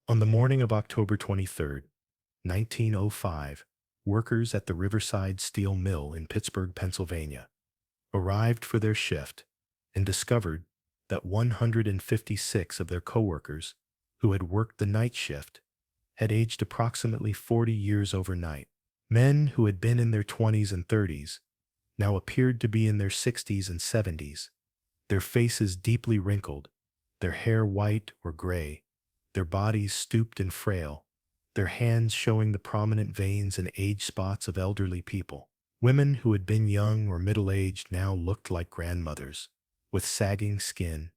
On the morning of October 23rd, 1905, workers at the Riverside Steel Mill in Pittsburgh, Pennsylvania, arrived for their shift and discovered that 156 of their coworkers who had worked the night shift had aged approximately 40 years overnight. Men who had been in their 20s and 30s now appeared to be in their 60s and 70s, their faces deeply wrinkled, their hair white or gray, their bodies stooped and frail, their hands showing the prominent veins and age spots of elderly people. Women who had been young or middle-aged now looked like grandmothers, with sagging skin,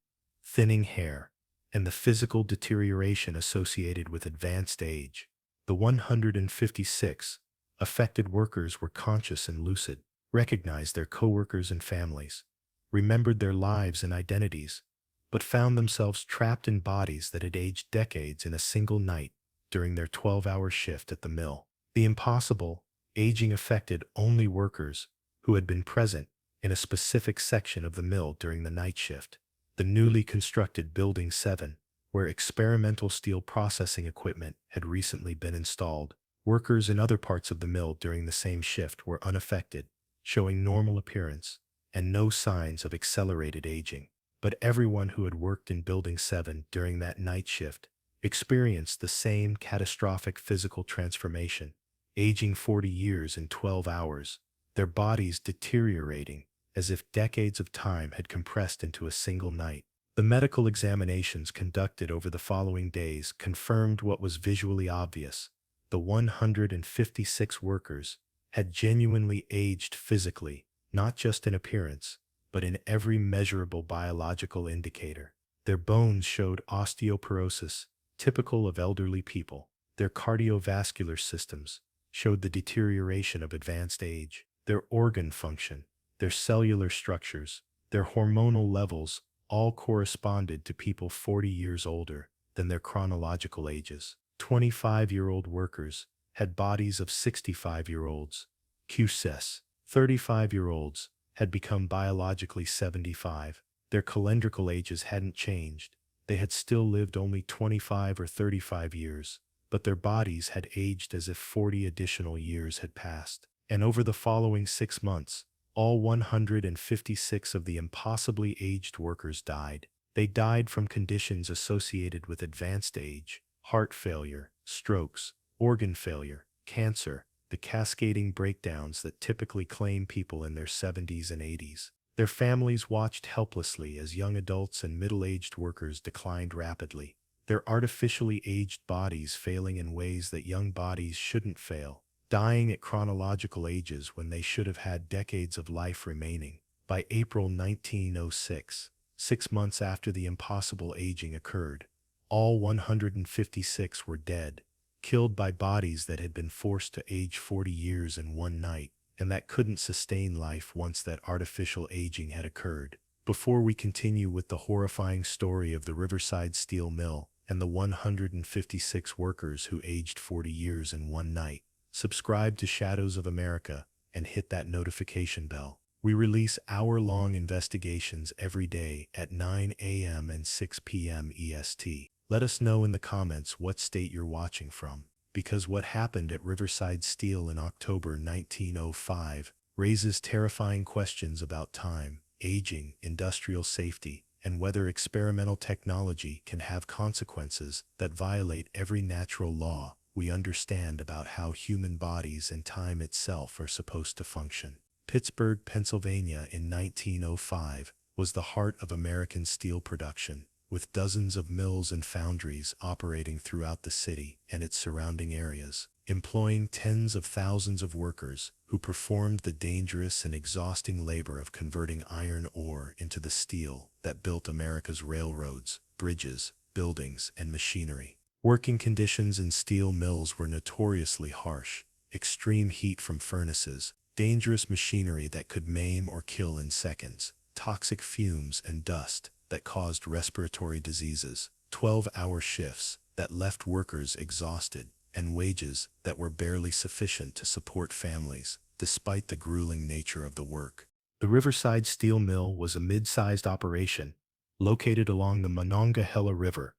thinning hair, and the physical deterioration associated with advanced age. The 156 affected workers were conscious and lucid, recognized their coworkers and families, remembered their lives and identities, but found themselves trapped in bodies that had aged decades in a single night during their 12-hour shift at the mill. The impossible aging affected only workers who had been present in a specific section of the mill during the night shift. The newly constructed Building 7, where experimental steel processing equipment had recently been installed. Workers in other parts of the mill during the same shift were unaffected, showing normal appearance and no signs of accelerated aging. But everyone who had worked in Building 7 during that night shift experienced the same catastrophic physical transformation, aging 40 years in 12 hours, their bodies deteriorating as if decades of time had compressed into a single night. The medical examinations conducted over the following days confirmed what was visually obvious. The 156 workers had genuinely aged physically, not just in appearance, but in every measurable biological indicator. Their bones showed osteoporosis, typical of elderly people. Their cardiovascular systems showed the deterioration of advanced age. Their organ function, their cellular structures, their hormonal levels all corresponded to people 40 years older than their chronological ages. 25-year-old workers had bodies of 65-year-olds. QCES, 35-year-olds, had become biologically 75. Their calendrical ages hadn't changed. They had still lived only 25 or 35 years, but their bodies had aged as if 40 additional years had passed. And over the following 6 months, all 156 of the impossibly aged workers died. They died from conditions associated with advanced age, heart failure, strokes, organ failure, cancer, the cascading breakdowns that typically claim people in their 70s and 80s. Their families watched helplessly as young adults and middle-aged workers declined rapidly, their artificially aged bodies failing in ways that young bodies shouldn't fail, dying at chronological ages when they should have had decades of life remaining. By April 1906, 6 months after the impossible aging occurred, all 156 were dead, killed by bodies that had been forced to age 40 years in one night, and that couldn't sustain life once that artificial aging had occurred. Before we continue with the horrifying story of the Riverside Steel Mill and the 156 workers who aged 40 years in one night, subscribe to Shadows of America and hit that notification bell. We release hour-long investigations every day at 9 a.m. and 6 p.m. EST. Let us know in the comments what state you're watching from, because what happened at Riverside Steel in October 1905 raises terrifying questions about time, aging, industrial safety, and whether experimental technology can have consequences that violate every natural law we understand about how human bodies and time itself are supposed to function. Pittsburgh, Pennsylvania in 1905 was the heart of American steel production, with dozens of mills and foundries operating throughout the city and its surrounding areas, employing tens of thousands of workers who performed the dangerous and exhausting labor of converting iron ore into the steel that built America's railroads, bridges, buildings, and machinery. Working conditions in steel mills were notoriously harsh: extreme heat from furnaces, dangerous machinery that could maim or kill in seconds, toxic fumes and dust that caused respiratory diseases, 12-hour shifts that left workers exhausted, and wages that were barely sufficient to support families, despite the grueling nature of the work. The Riverside Steel Mill was a mid-sized operation located along the Monongahela River,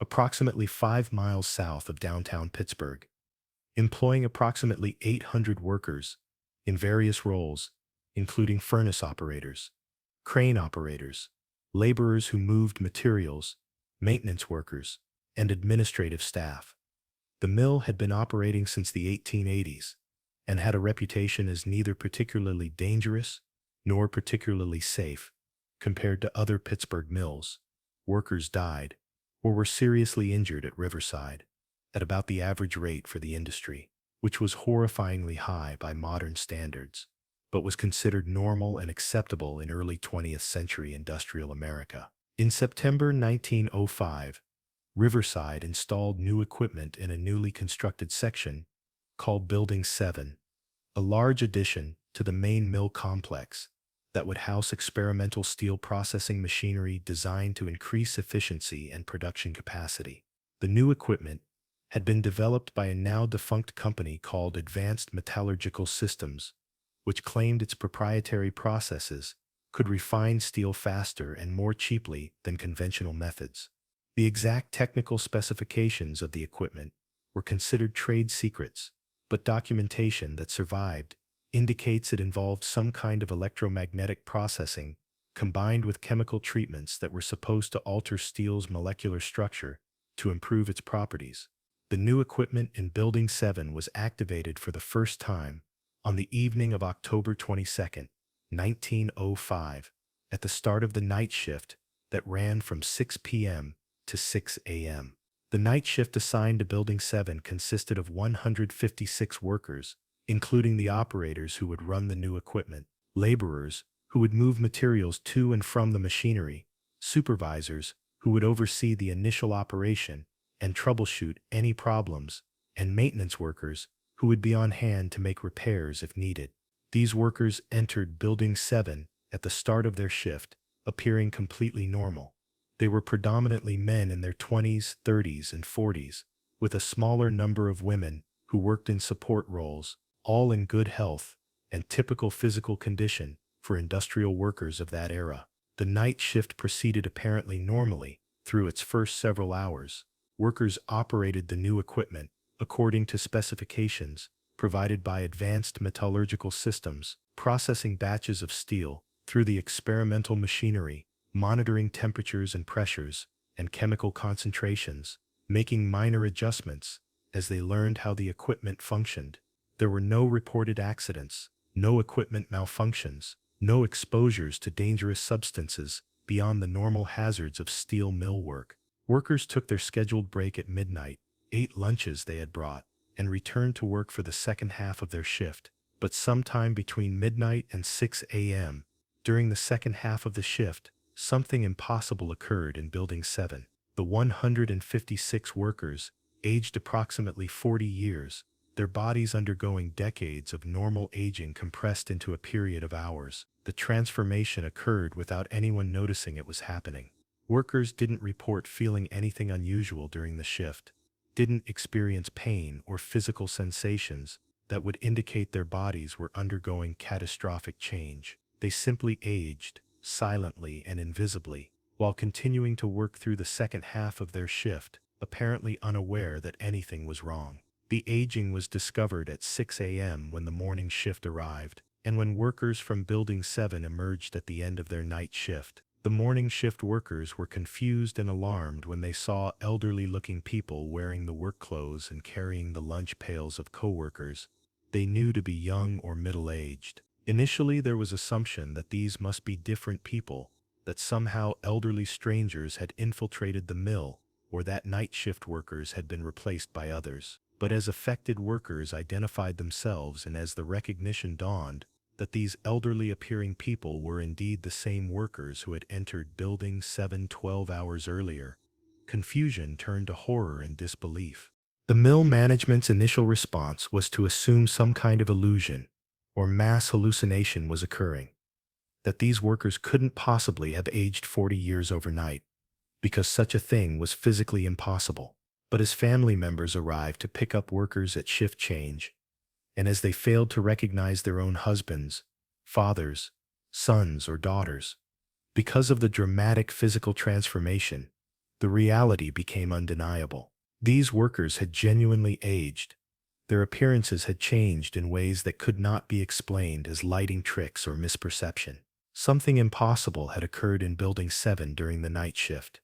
approximately 5 miles south of downtown Pittsburgh, employing approximately 800 workers in various roles, including furnace operators, crane operators, laborers who moved materials, maintenance workers, and administrative staff. The mill had been operating since the 1880s and had a reputation as neither particularly dangerous nor particularly safe compared to other Pittsburgh mills. Workers died or were seriously injured at Riverside at about the average rate for the industry, which was horrifyingly high by modern standards, but was considered normal and acceptable in early 20th century industrial America. In September 1905, Riverside installed new equipment in a newly constructed section called Building 7, a large addition to the main mill complex that would house experimental steel processing machinery designed to increase efficiency and production capacity. The new equipment had been developed by a now defunct company called Advanced Metallurgical Systems, which claimed its proprietary processes could refine steel faster and more cheaply than conventional methods. The exact technical specifications of the equipment were considered trade secrets, but documentation that survived indicates it involved some kind of electromagnetic processing combined with chemical treatments that were supposed to alter steel's molecular structure to improve its properties. The new equipment in Building 7 was activated for the first time on the evening of October 22, 1905, at the start of the night shift that ran from 6 p.m. to 6 a.m. The night shift assigned to Building 7 consisted of 156 workers, including the operators who would run the new equipment, laborers who would move materials to and from the machinery, supervisors who would oversee the initial operation and troubleshoot any problems, and maintenance workers who would be on hand to make repairs if needed. These workers entered Building 7 at the start of their shift, appearing completely normal. They were predominantly men in their 20s, 30s, and 40s, with a smaller number of women who worked in support roles, all in good health and typical physical condition for industrial workers of that era. The night shift proceeded apparently normally through its first several hours. Workers operated the new equipment according to specifications provided by Advanced Metallurgical Systems, processing batches of steel through the experimental machinery, monitoring temperatures and pressures and chemical concentrations, making minor adjustments as they learned how the equipment functioned. There were no reported accidents, no equipment malfunctions, no exposures to dangerous substances beyond the normal hazards of steel mill work. Workers took their scheduled break at midnight, ate lunches they had brought, and returned to work for the second half of their shift. But sometime between midnight and 6 a.m., during the second half of the shift, something impossible occurred in Building 7. The 156 workers, aged approximately 40 years, their bodies undergoing decades of normal aging compressed into a period of hours. The transformation occurred without anyone noticing it was happening. Workers didn't report feeling anything unusual during the shift, didn't experience pain or physical sensations that would indicate their bodies were undergoing catastrophic change. They simply aged, silently and invisibly, while continuing to work through the second half of their shift, apparently unaware that anything was wrong. The aging was discovered at 6 a.m. when the morning shift arrived, and when workers from Building 7 emerged at the end of their night shift. The morning shift workers were confused and alarmed when they saw elderly-looking people wearing the work clothes and carrying the lunch pails of coworkers they knew to be young or middle-aged. Initially, there was assumption that these must be different people, that somehow elderly strangers had infiltrated the mill, or that night shift workers had been replaced by others. But as affected workers identified themselves and as the recognition dawned that these elderly-appearing people were indeed the same workers who had entered Building 7 12 hours earlier, confusion turned to horror and disbelief. The mill management's initial response was to assume some kind of illusion or mass hallucination was occurring, that these workers couldn't possibly have aged 40 years overnight, because such a thing was physically impossible. But as family members arrived to pick up workers at shift change, and as they failed to recognize their own husbands, fathers, sons, or daughters, because of the dramatic physical transformation, the reality became undeniable. These workers had genuinely aged. Their appearances had changed in ways that could not be explained as lighting tricks or misperception. Something impossible had occurred in Building 7 during the night shift,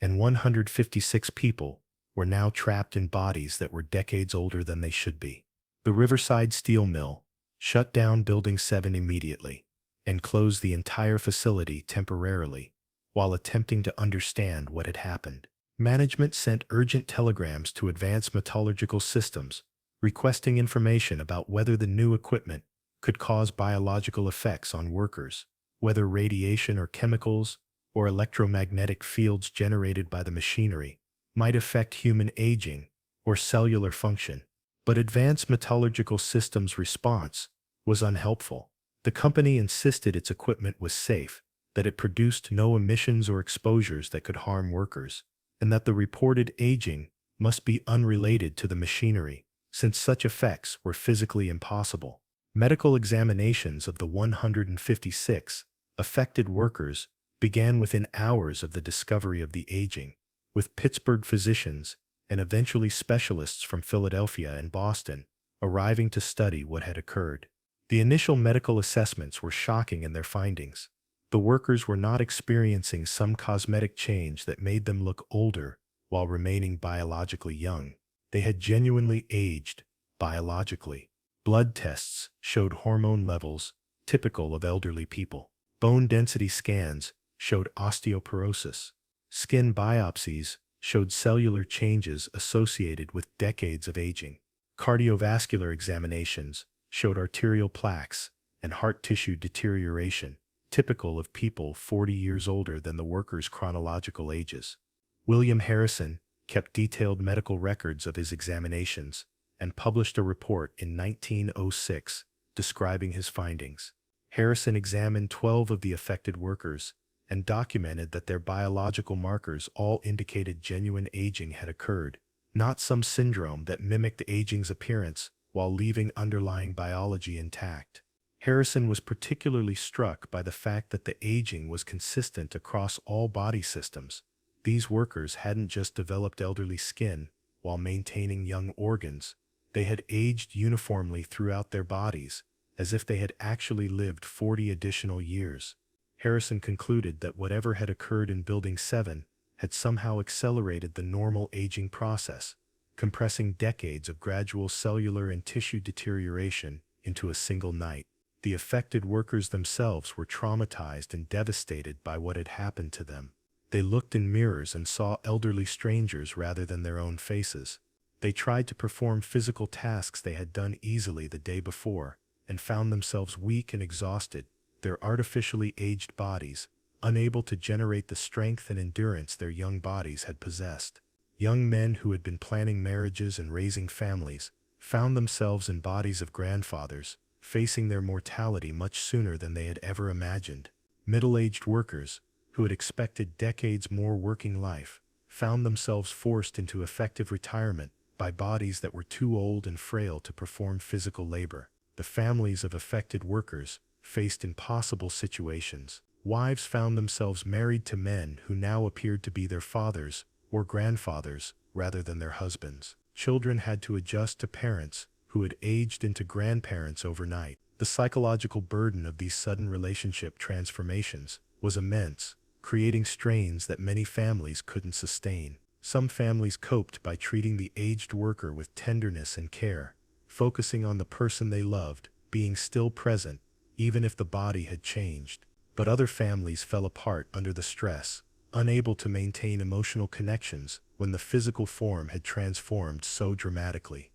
and 156 people were now trapped in bodies that were decades older than they should be. The Riverside Steel Mill shut down Building 7 immediately and closed the entire facility temporarily while attempting to understand what had happened. Management sent urgent telegrams to Advanced Metallurgical Systems requesting information about whether the new equipment could cause biological effects on workers, whether radiation or chemicals or electromagnetic fields generated by the machinery might affect human aging or cellular function. But Advanced Metallurgical Systems' response was unhelpful. The company insisted its equipment was safe, that it produced no emissions or exposures that could harm workers, and that the reported aging must be unrelated to the machinery, since such effects were physically impossible. Medical examinations of the 156 affected workers began within hours of the discovery of the aging, with Pittsburgh physicians and eventually specialists from Philadelphia and Boston arriving to study what had occurred. The initial medical assessments were shocking in their findings. The workers were not experiencing some cosmetic change that made them look older while remaining biologically young. They had genuinely aged biologically. Blood tests showed hormone levels typical of elderly people. Bone density scans showed osteoporosis. Skin biopsies showed cellular changes associated with decades of aging. Cardiovascular examinations showed arterial plaques and heart tissue deterioration, typical of people 40 years older than the workers' chronological ages. William Harrison kept detailed medical records of his examinations and published a report in 1906 describing his findings. Harrison examined 12 of the affected workers and documented that their biological markers all indicated genuine aging had occurred, not some syndrome that mimicked aging's appearance while leaving underlying biology intact. Harrison was particularly struck by the fact that the aging was consistent across all body systems. These workers hadn't just developed elderly skin while maintaining young organs, they had aged uniformly throughout their bodies, as if they had actually lived 40 additional years. Harrison concluded that whatever had occurred in Building 7 had somehow accelerated the normal aging process, compressing decades of gradual cellular and tissue deterioration into a single night. The affected workers themselves were traumatized and devastated by what had happened to them. They looked in mirrors and saw elderly strangers rather than their own faces. They tried to perform physical tasks they had done easily the day before, and found themselves weak and exhausted, their artificially aged bodies unable to generate the strength and endurance their young bodies had possessed. Young men who had been planning marriages and raising families found themselves in bodies of grandfathers, facing their mortality much sooner than they had ever imagined. Middle-aged workers, who had expected decades more working life, found themselves forced into effective retirement by bodies that were too old and frail to perform physical labor. The families of affected workers faced impossible situations. Wives found themselves married to men who now appeared to be their fathers or grandfathers rather than their husbands. Children had to adjust to parents who had aged into grandparents overnight. The psychological burden of these sudden relationship transformations was immense, creating strains that many families couldn't sustain. Some families coped by treating the aged worker with tenderness and care, focusing on the person they loved, being still present, even if the body had changed. But other families fell apart under the stress, unable to maintain emotional connections when the physical form had transformed so dramatically.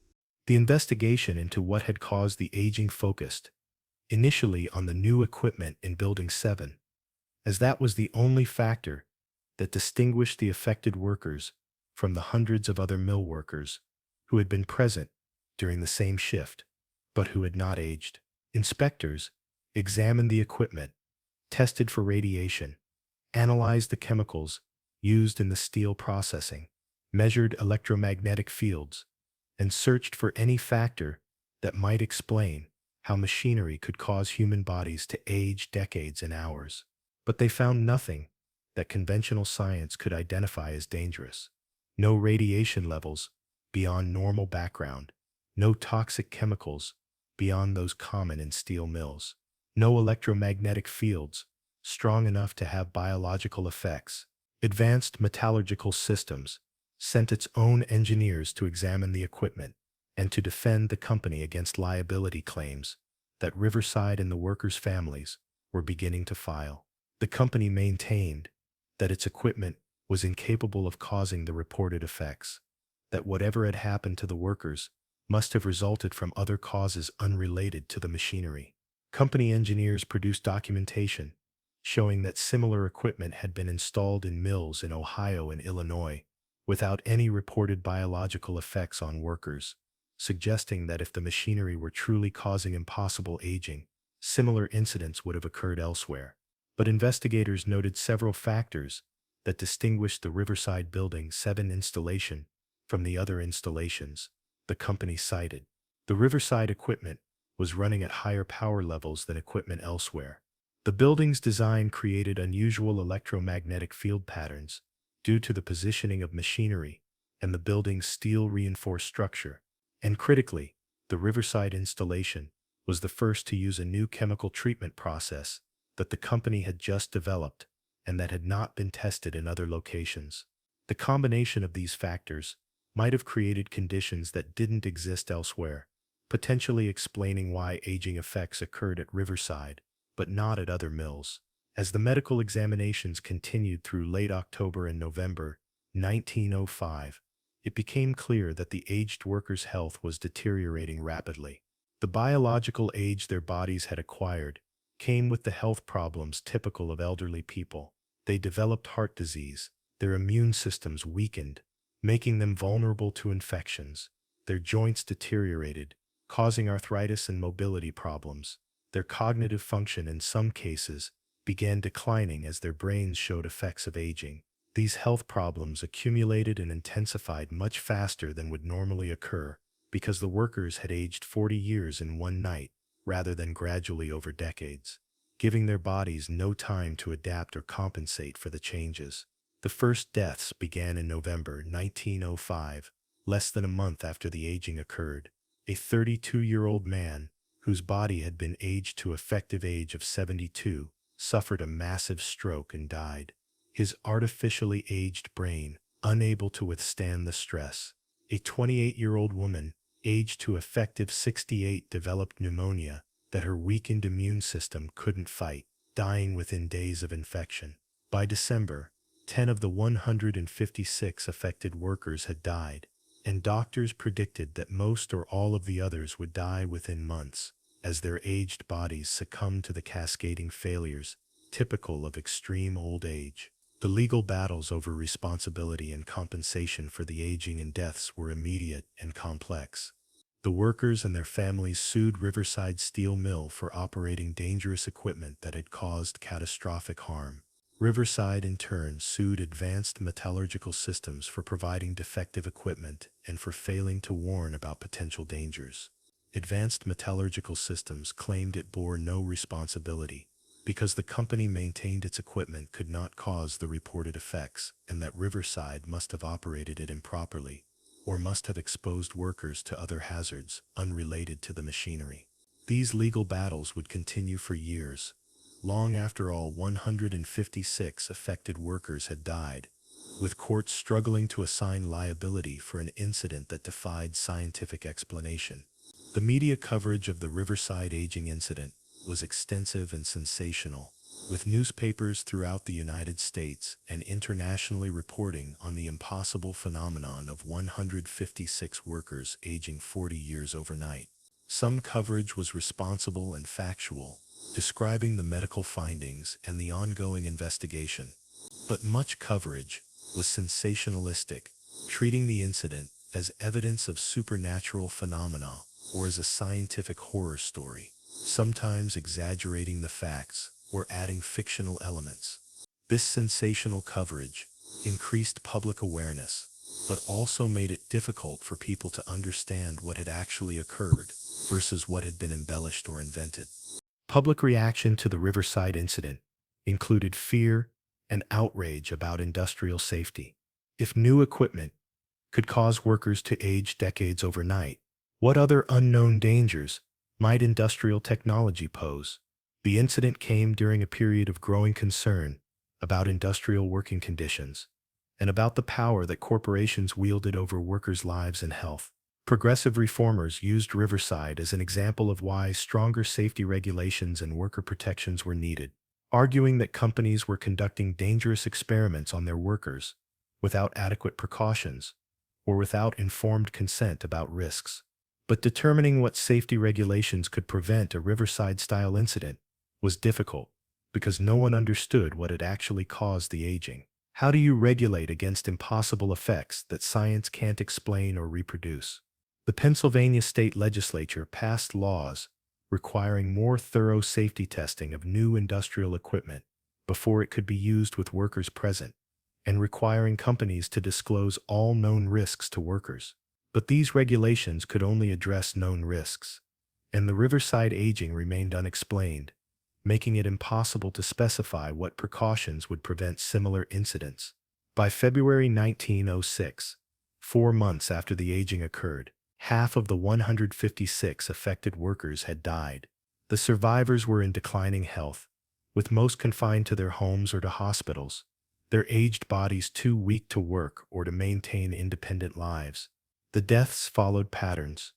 The investigation into what had caused the aging focused initially on the new equipment in Building 7, as that was the only factor that distinguished the affected workers from the hundreds of other mill workers who had been present during the same shift, but who had not aged. Inspectors examined the equipment, tested for radiation, analyzed the chemicals used in the steel processing, measured electromagnetic fields, and searched for any factor that might explain how machinery could cause human bodies to age decades in hours. But they found nothing that conventional science could identify as dangerous. No radiation levels beyond normal background, no toxic chemicals beyond those common in steel mills, no electromagnetic fields strong enough to have biological effects. Advanced Metallurgical Systems sent its own engineers to examine the equipment and to defend the company against liability claims that Riverside and the workers' families were beginning to file. The company maintained that its equipment was incapable of causing the reported effects, that whatever had happened to the workers must have resulted from other causes unrelated to the machinery. Company engineers produced documentation showing that similar equipment had been installed in mills in Ohio and Illinois without any reported biological effects on workers, suggesting that if the machinery were truly causing impossible aging, similar incidents would have occurred elsewhere. But investigators noted several factors that distinguished the Riverside Building 7 installation from the other installations the company cited. The Riverside equipment was running at higher power levels than equipment elsewhere. The building's design created unusual electromagnetic field patterns due to the positioning of machinery and the building's steel-reinforced structure. And critically, the Riverside installation was the first to use a new chemical treatment process that the company had just developed and that had not been tested in other locations. The combination of these factors might have created conditions that didn't exist elsewhere, potentially explaining why aging effects occurred at Riverside but not at other mills. As the medical examinations continued through late October and November 1905, it became clear that the aged workers' health was deteriorating rapidly. The biological age their bodies had acquired came with the health problems typical of elderly people. They developed heart disease, their immune systems weakened, making them vulnerable to infections. Their joints deteriorated, causing arthritis and mobility problems. Their cognitive function in some cases began declining as their brains showed effects of aging. These health problems accumulated and intensified much faster than would normally occur because the workers had aged 40 years in one night rather than gradually over decades, giving their bodies no time to adapt or compensate for the changes. The first deaths began in November 1905, less than a month after the aging occurred. A 32-year-old man whose body had been aged to effective age of 72, suffered a massive stroke and died, his artificially aged brain unable to withstand the stress. A 28-year-old woman, aged to effective 68, developed pneumonia that her weakened immune system couldn't fight, dying within days of infection. By December, 10 of the 156 affected workers had died, and doctors predicted that most or all of the others would die within months, as their aged bodies succumbed to the cascading failures typical of extreme old age. The legal battles over responsibility and compensation for the aging and deaths were immediate and complex. The workers and their families sued Riverside Steel Mill for operating dangerous equipment that had caused catastrophic harm. Riverside in turn sued Advanced Metallurgical Systems for providing defective equipment and for failing to warn about potential dangers. Advanced Metallurgical Systems claimed it bore no responsibility because the company maintained its equipment could not cause the reported effects and that Riverside must have operated it improperly or must have exposed workers to other hazards unrelated to the machinery. These legal battles would continue for years, long after all 156 affected workers had died, with courts struggling to assign liability for an incident that defied scientific explanation. The media coverage of the Riverside aging incident was extensive and sensational, with newspapers throughout the United States and internationally reporting on the impossible phenomenon of 156 workers aging 40 years overnight. Some coverage was responsible and factual, describing the medical findings and the ongoing investigation, but much coverage was sensationalistic, treating the incident as evidence of supernatural phenomena or as a scientific horror story, sometimes exaggerating the facts or adding fictional elements. This sensational coverage increased public awareness, but also made it difficult for people to understand what had actually occurred versus what had been embellished or invented. Public reaction to the Riverside incident included fear and outrage about industrial safety. If new equipment could cause workers to age decades overnight, what other unknown dangers might industrial technology pose? The incident came during a period of growing concern about industrial working conditions and about the power that corporations wielded over workers' lives and health. Progressive reformers used Riverside as an example of why stronger safety regulations and worker protections were needed, arguing that companies were conducting dangerous experiments on their workers without adequate precautions or without informed consent about risks. But determining what safety regulations could prevent a Riverside-style incident was difficult because no one understood what had actually caused the aging. How do you regulate against impossible effects that science can't explain or reproduce? The Pennsylvania state legislature passed laws requiring more thorough safety testing of new industrial equipment before it could be used with workers present, and requiring companies to disclose all known risks to workers. But these regulations could only address known risks, and the Riverside aging remained unexplained, making it impossible to specify what precautions would prevent similar incidents. By February 1906, 4 months after the aging occurred, half of the 156 affected workers had died. The survivors were in declining health, with most confined to their homes or to hospitals, their aged bodies too weak to work or to maintain independent lives. The deaths followed patterns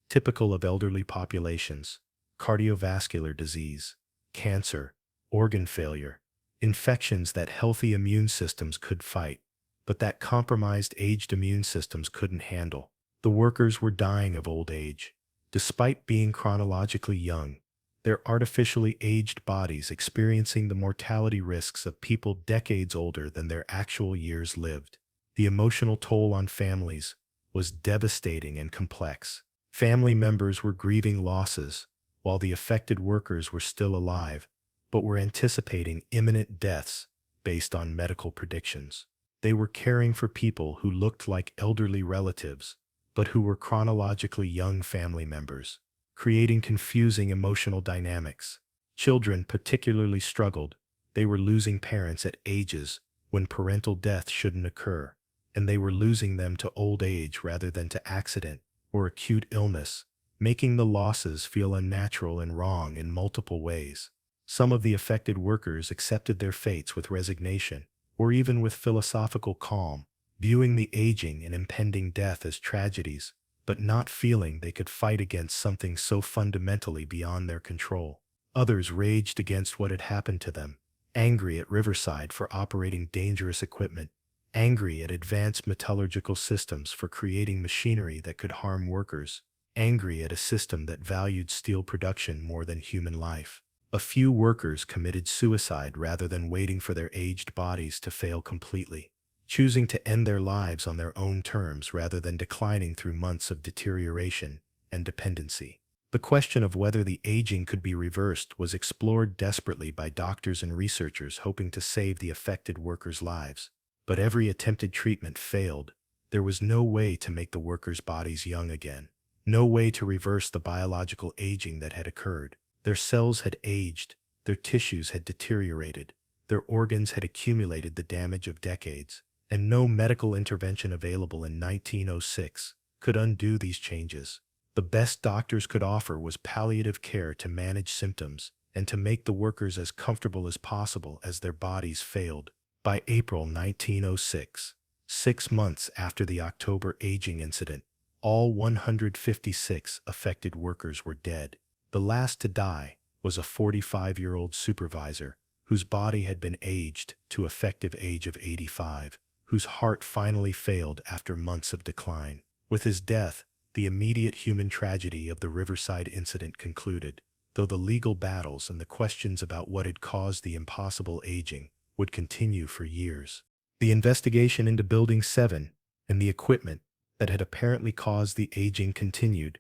typical of elderly populations: cardiovascular disease, cancer, organ failure, infections that healthy immune systems could fight, but that compromised aged immune systems couldn't handle. The workers were dying of old age. Despite being chronologically young, their artificially aged bodies experiencing the mortality risks of people decades older than their actual years lived. The emotional toll on families was devastating and complex. Family members were grieving losses, while the affected workers were still alive, but were anticipating imminent deaths based on medical predictions. They were caring for people who looked like elderly relatives, but who were chronologically young family members, creating confusing emotional dynamics. Children particularly struggled. They were losing parents at ages when parental death shouldn't occur, and they were losing them to old age rather than to accident or acute illness, making the losses feel unnatural and wrong in multiple ways. Some of the affected workers accepted their fates with resignation, or even with philosophical calm, viewing the aging and impending death as tragedies, but not feeling they could fight against something so fundamentally beyond their control. Others raged against what had happened to them, angry at Riverside for operating dangerous equipment, angry at advanced metallurgical systems for creating machinery that could harm workers, angry at a system that valued steel production more than human life. A few workers committed suicide rather than waiting for their aged bodies to fail completely, choosing to end their lives on their own terms rather than declining through months of deterioration and dependency. The question of whether the aging could be reversed was explored desperately by doctors and researchers hoping to save the affected workers' lives. But every attempted treatment failed. There was no way to make the workers' bodies young again, no way to reverse the biological aging that had occurred. Their cells had aged, their tissues had deteriorated, their organs had accumulated the damage of decades, and no medical intervention available in 1906 could undo these changes. The best doctors could offer was palliative care to manage symptoms and to make the workers as comfortable as possible as their bodies failed. By April 1906, 6 months after the October aging incident, all 156 affected workers were dead. The last to die was a 45-year-old supervisor whose body had been aged to effective age of 85, whose heart finally failed after months of decline. With his death, the immediate human tragedy of the Riverside incident concluded, though the legal battles and the questions about what had caused the impossible aging would continue for years. The investigation into Building 7 and the equipment that had apparently caused the aging continued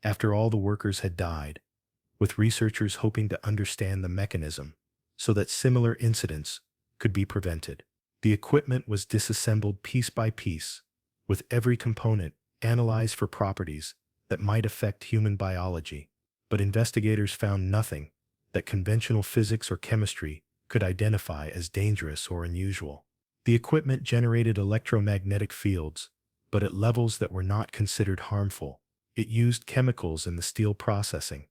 after all the workers had died, with researchers hoping to understand the mechanism so that similar incidents could be prevented. The equipment was disassembled piece by piece, with every component analyzed for properties that might affect human biology, but investigators found nothing that conventional physics or chemistry could identify as dangerous or unusual. The equipment generated electromagnetic fields, but at levels that were not considered harmful. It used chemicals in the steel processing,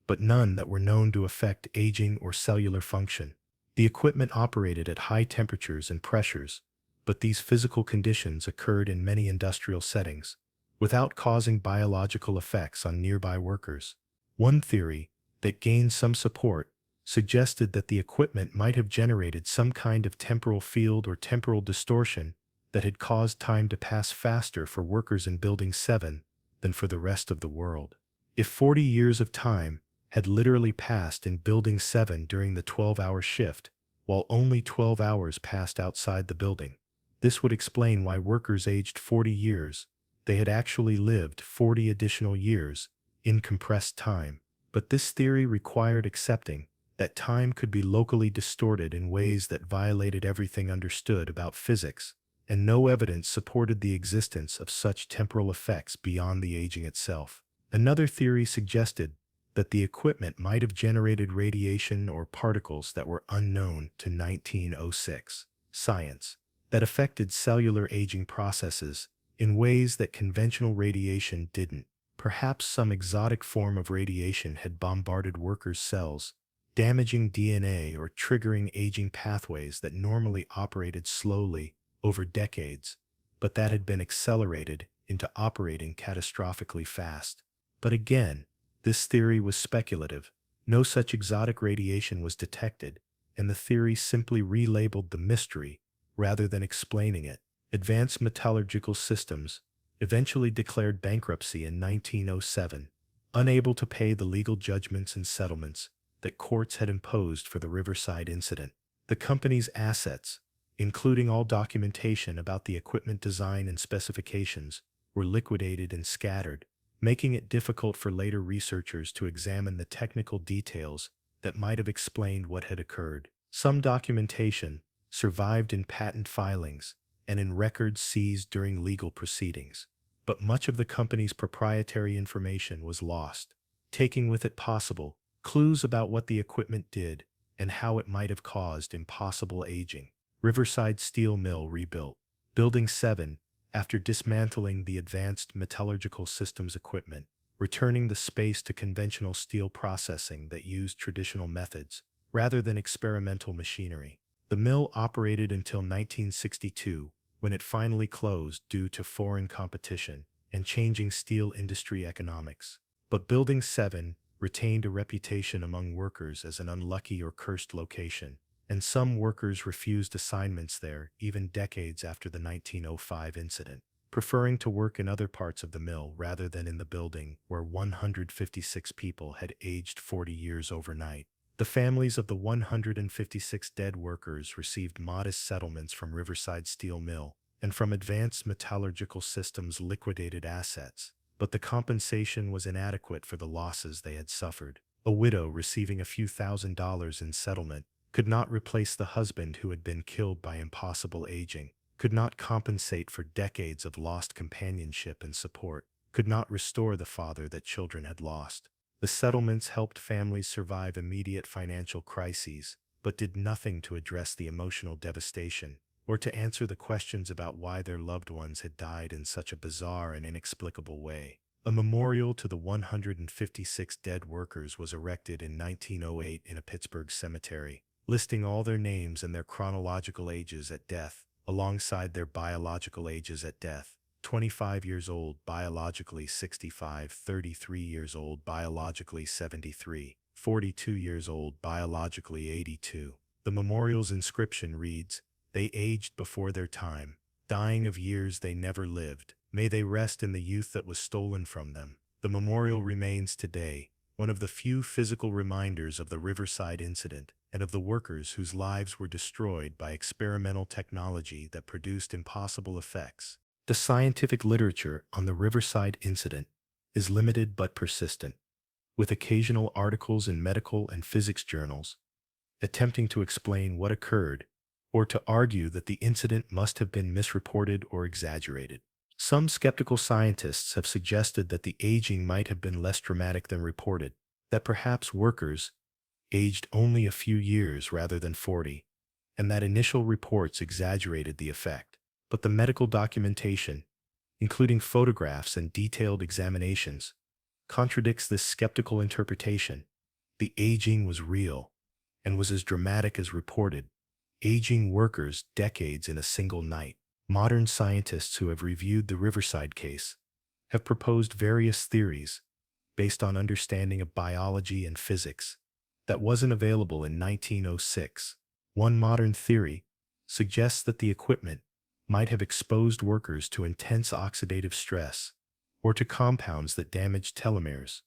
but none that were known to affect aging or cellular function. The equipment operated at high temperatures and pressures, but these physical conditions occurred in many industrial settings, without causing biological effects on nearby workers. One theory, that gained some support, suggested that the equipment might have generated some kind of temporal field or temporal distortion that had caused time to pass faster for workers in Building 7 than for the rest of the world. If 40 years of time had literally passed in Building 7 during the 12-hour shift, while only 12 hours passed outside the building, this would explain why workers aged 40 years. They had actually lived 40 additional years in compressed time. But this theory required accepting that time could be locally distorted in ways that violated everything understood about physics, and no evidence supported the existence of such temporal effects beyond the aging itself. Another theory suggested that the equipment might have generated radiation or particles that were unknown to 1906 science, that affected cellular aging processes in ways that conventional radiation didn't. Perhaps some exotic form of radiation had bombarded workers' cells, damaging DNA or triggering aging pathways that normally operated slowly over decades, but that had been accelerated into operating catastrophically fast. But again, this theory was speculative. No such exotic radiation was detected, and the theory simply relabeled the mystery rather than explaining it. Advanced Metallurgical Systems eventually declared bankruptcy in 1907, unable to pay the legal judgments and settlements that courts had imposed for the Riverside incident. The company's assets, including all documentation about the equipment design and specifications, were liquidated and scattered, making it difficult for later researchers to examine the technical details that might have explained what had occurred. Some documentation survived in patent filings and in records seized during legal proceedings, but much of the company's proprietary information was lost, taking with it possible clues about what the equipment did and how it might have caused impossible aging. Riverside Steel Mill rebuilt. Building 7, after dismantling the Advanced Metallurgical Systems equipment, returning the space to conventional steel processing that used traditional methods rather than experimental machinery. The mill operated until 1962, when it finally closed due to foreign competition and changing steel industry economics. But Building 7 retained a reputation among workers as an unlucky or cursed location, and some workers refused assignments there even decades after the 1905 incident, preferring to work in other parts of the mill rather than in the building where 156 people had aged 40 years overnight. The families of the 156 dead workers received modest settlements from Riverside Steel Mill and from Advanced Metallurgical Systems' liquidated assets, but the compensation was inadequate for the losses they had suffered. A widow receiving a few $1,000s in settlement could not replace the husband who had been killed by impossible aging, could not compensate for decades of lost companionship and support, could not restore the father that children had lost. The settlements helped families survive immediate financial crises, but did nothing to address the emotional devastation or to answer the questions about why their loved ones had died in such a bizarre and inexplicable way. A memorial to the 156 dead workers was erected in 1908 in a Pittsburgh cemetery, listing all their names and their chronological ages at death, alongside their biological ages at death. 25 years old, biologically 65, 33 years old, biologically 73, 42 years old, biologically 82. The memorial's inscription reads, "They aged before their time, dying of years they never lived. May they rest in the youth that was stolen from them." The memorial remains today one of the few physical reminders of the Riverside incident and of the workers whose lives were destroyed by experimental technology that produced impossible effects. The scientific literature on the Riverside incident is limited but persistent, with occasional articles in medical and physics journals attempting to explain what occurred or to argue that the incident must have been misreported or exaggerated. Some skeptical scientists have suggested that the aging might have been less dramatic than reported, that perhaps workers, aged only a few years rather than 40, and that initial reports exaggerated the effect. But the medical documentation, including photographs and detailed examinations, contradicts this skeptical interpretation. The aging was real and was as dramatic as reported, aging workers decades in a single night. Modern scientists who have reviewed the Riverside case have proposed various theories based on understanding of biology and physics that wasn't available in 1906. One modern theory suggests that the equipment might have exposed workers to intense oxidative stress or to compounds that damage telomeres,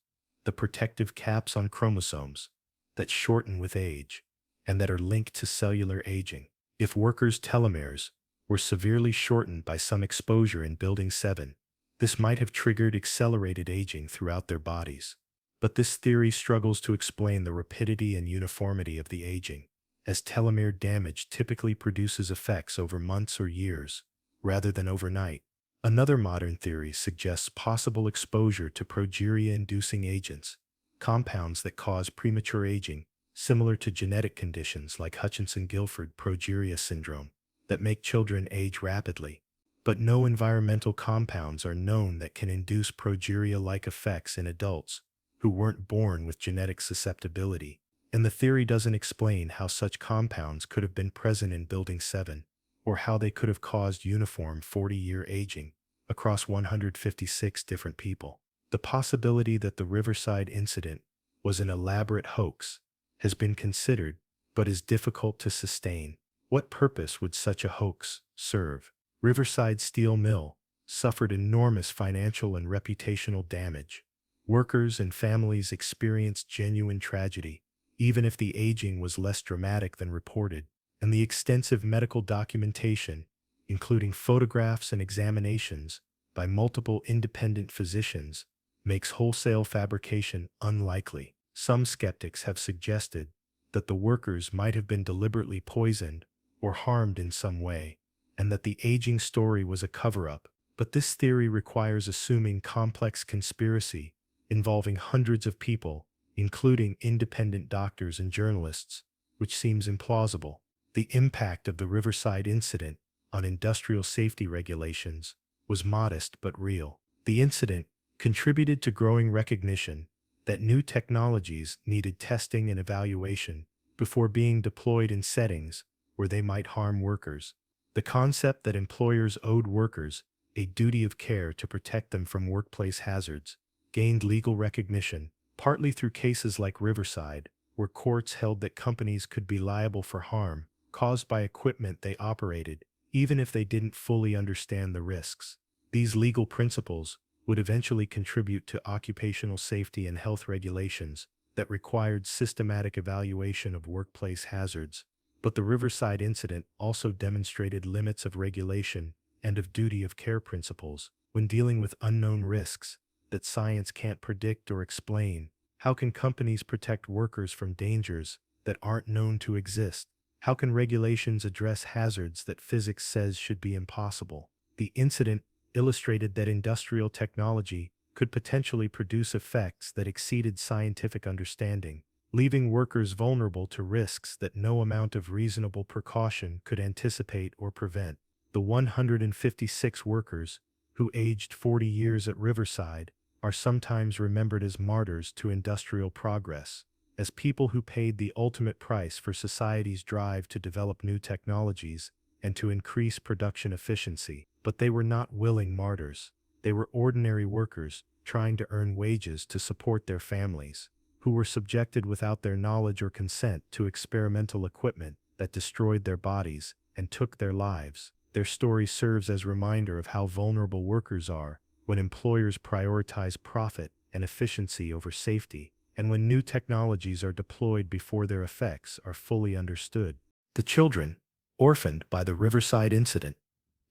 the protective caps on chromosomes that shorten with age and that are linked to cellular aging. If workers' telomeres were severely shortened by some exposure in Building 7, this might have triggered accelerated aging throughout their bodies. But this theory struggles to explain the rapidity and uniformity of the aging, as telomere damage typically produces effects over months or years, rather than overnight. Another modern theory suggests possible exposure to progeria-inducing agents, compounds that cause premature aging, similar to genetic conditions like Hutchinson-Gilford progeria syndrome, that make children age rapidly. But no environmental compounds are known that can induce progeria-like effects in adults who weren't born with genetic susceptibility, and the theory doesn't explain how such compounds could have been present in Building 7, or how they could have caused uniform 40-year aging across 156 different people. The possibility that the Riverside incident was an elaborate hoax has been considered, but is difficult to sustain. What purpose would such a hoax serve? Riverside Steel Mill suffered enormous financial and reputational damage. Workers and families experienced genuine tragedy, even if the aging was less dramatic than reported, and the extensive medical documentation, including photographs and examinations by multiple independent physicians, makes wholesale fabrication unlikely. Some skeptics have suggested that the workers might have been deliberately poisoned or harmed in some way, and that the aging story was a cover-up. But this theory requires assuming complex conspiracy involving hundreds of people, including independent doctors and journalists, which seems implausible. The impact of the Riverside incident on industrial safety regulations was modest but real. The incident contributed to growing recognition that new technologies needed testing and evaluation before being deployed in settings where they might harm workers. The concept that employers owed workers a duty of care to protect them from workplace hazards gained legal recognition, partly through cases like Riverside, where courts held that companies could be liable for harm caused by equipment they operated, even if they didn't fully understand the risks. These legal principles would eventually contribute to occupational safety and health regulations that required systematic evaluation of workplace hazards. But the Riverside incident also demonstrated limits of regulation and of duty of care principles when dealing with unknown risks that science can't predict or explain. How can companies protect workers from dangers that aren't known to exist? How can regulations address hazards that physics says should be impossible? The incident illustrated that industrial technology could potentially produce effects that exceeded scientific understanding, leaving workers vulnerable to risks that no amount of reasonable precaution could anticipate or prevent. The 156 workers who aged 40 years at Riverside are sometimes remembered as martyrs to industrial progress, as people who paid the ultimate price for society's drive to develop new technologies and to increase production efficiency. But they were not willing martyrs. They were ordinary workers trying to earn wages to support their families, who were subjected without their knowledge or consent to experimental equipment that destroyed their bodies and took their lives. Their story serves as a reminder of how vulnerable workers are when employers prioritize profit and efficiency over safety, and when new technologies are deployed before their effects are fully understood. The children, orphaned by the Riverside incident,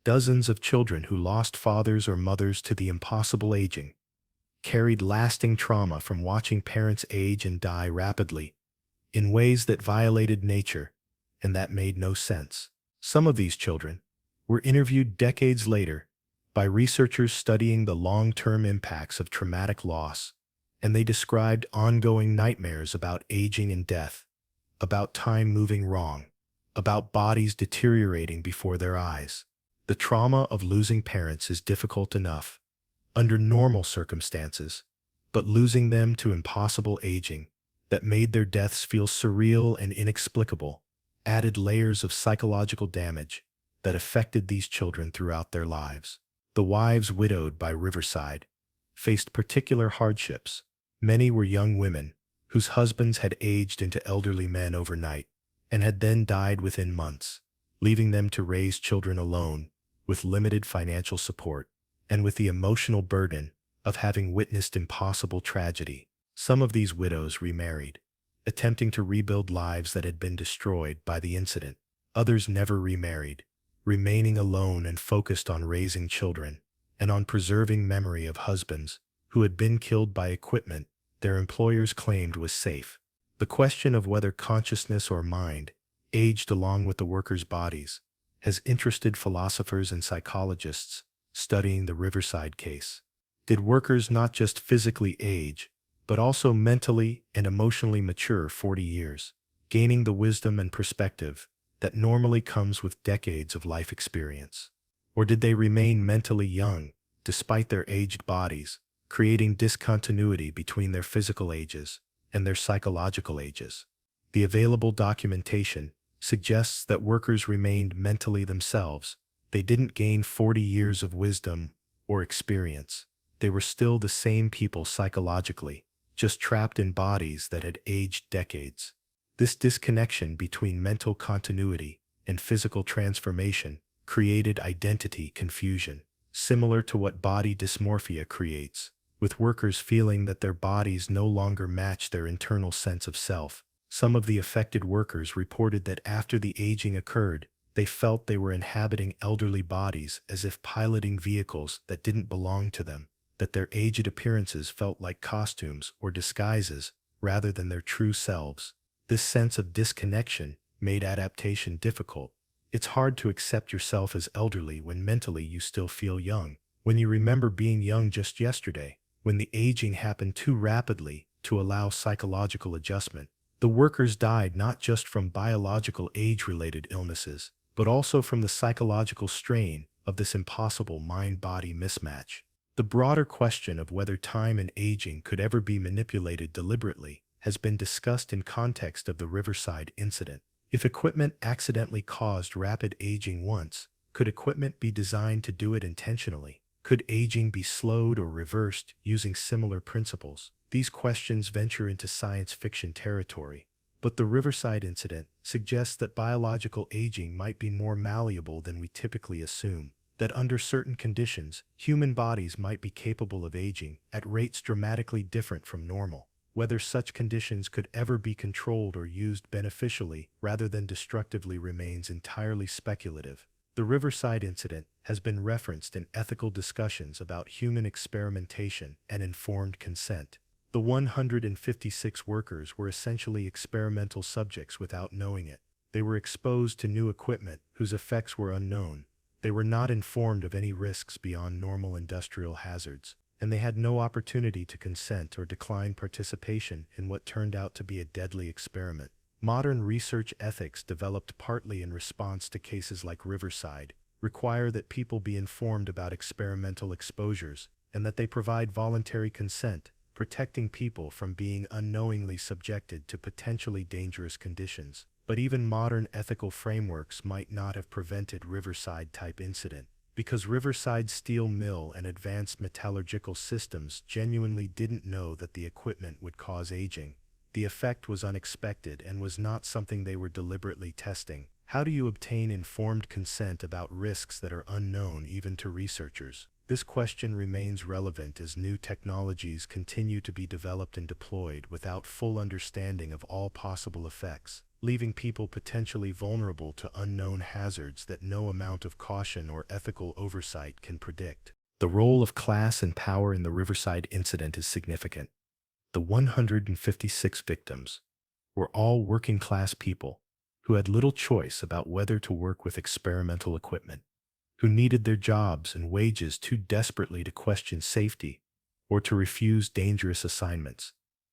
dozens of children who lost fathers or mothers to the impossible aging, carried lasting trauma from watching parents age and die rapidly, in ways that violated nature and that made no sense. Some of these children were interviewed decades later by researchers studying the long-term impacts of traumatic loss and they described ongoing nightmares about aging and death, about time moving wrong, about bodies deteriorating before their eyes. The trauma of losing parents is difficult enough under normal circumstances, but losing them to impossible aging that made their deaths feel surreal and inexplicable added layers of psychological damage that affected these children throughout their lives. The wives widowed by Riverside faced particular hardships. Many were young women whose husbands had aged into elderly men overnight and had then died within months, leaving them to raise children alone with limited financial support and with the emotional burden of having witnessed impossible tragedy. Some of these widows remarried, attempting to rebuild lives that had been destroyed by the incident. Others never remarried, remaining alone and focused on raising children and on preserving memory of husbands who had been killed by equipment their employers claimed was safe. The question of whether consciousness or mind aged along with the workers' bodies has interested philosophers and psychologists studying the Riverside case. Did workers not just physically age, but also mentally and emotionally mature 40 years, gaining the wisdom and perspective that normally comes with decades of life experience? Or did they remain mentally young despite their aged bodies, creating discontinuity between their physical ages and their psychological ages? The available documentation suggests that workers remained mentally themselves. They didn't gain 40 years of wisdom or experience. They were still the same people psychologically, just trapped in bodies that had aged decades. This disconnection between mental continuity and physical transformation created identity confusion, similar to what body dysmorphia creates, with workers feeling that their bodies no longer match their internal sense of self. Some of the affected workers reported that after the aging occurred, they felt they were inhabiting elderly bodies as if piloting vehicles that didn't belong to them, that their aged appearances felt like costumes or disguises rather than their true selves. This sense of disconnection made adaptation difficult. It's hard to accept yourself as elderly when mentally you still feel young, when you remember being young just yesterday, when the aging happened too rapidly to allow psychological adjustment. The workers died not just from biological age-related illnesses, but also from the psychological strain of this impossible mind-body mismatch. The broader question of whether time and aging could ever be manipulated deliberately has been discussed in context of the Riverside incident. If equipment accidentally caused rapid aging once, could equipment be designed to do it intentionally? Could aging be slowed or reversed using similar principles? These questions venture into science fiction territory, but the Riverside incident suggests that biological aging might be more malleable than we typically assume, that under certain conditions, human bodies might be capable of aging at rates dramatically different from normal. Whether such conditions could ever be controlled or used beneficially rather than destructively remains entirely speculative. The Riverside incident has been referenced in ethical discussions about human experimentation and informed consent. The 156 workers were essentially experimental subjects without knowing it. They were exposed to new equipment whose effects were unknown. They were not informed of any risks beyond normal industrial hazards, and they had no opportunity to consent or decline participation in what turned out to be a deadly experiment. Modern research ethics, developed partly in response to cases like Riverside, require that people be informed about experimental exposures and that they provide voluntary consent, protecting people from being unknowingly subjected to potentially dangerous conditions. But even modern ethical frameworks might not have prevented Riverside-type incident, because Riverside Steel Mill and advanced metallurgical systems genuinely didn't know that the equipment would cause aging. The effect was unexpected and was not something they were deliberately testing. How do you obtain informed consent about risks that are unknown even to researchers? This question remains relevant as new technologies continue to be developed and deployed without full understanding of all possible effects, leaving people potentially vulnerable to unknown hazards that no amount of caution or ethical oversight can predict. The role of class and power in the Riverside incident is significant. The 156 victims were all working-class people who had little choice about whether to work with experimental equipment, who needed their jobs and wages too desperately to question safety or to refuse dangerous assignments.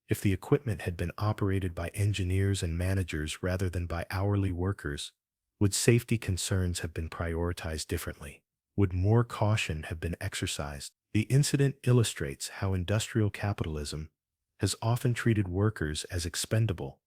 If the equipment had been operated by engineers and managers rather than by hourly workers, would safety concerns have been prioritized differently? Would more caution have been exercised? The incident illustrates how industrial capitalism has often treated workers as expendable,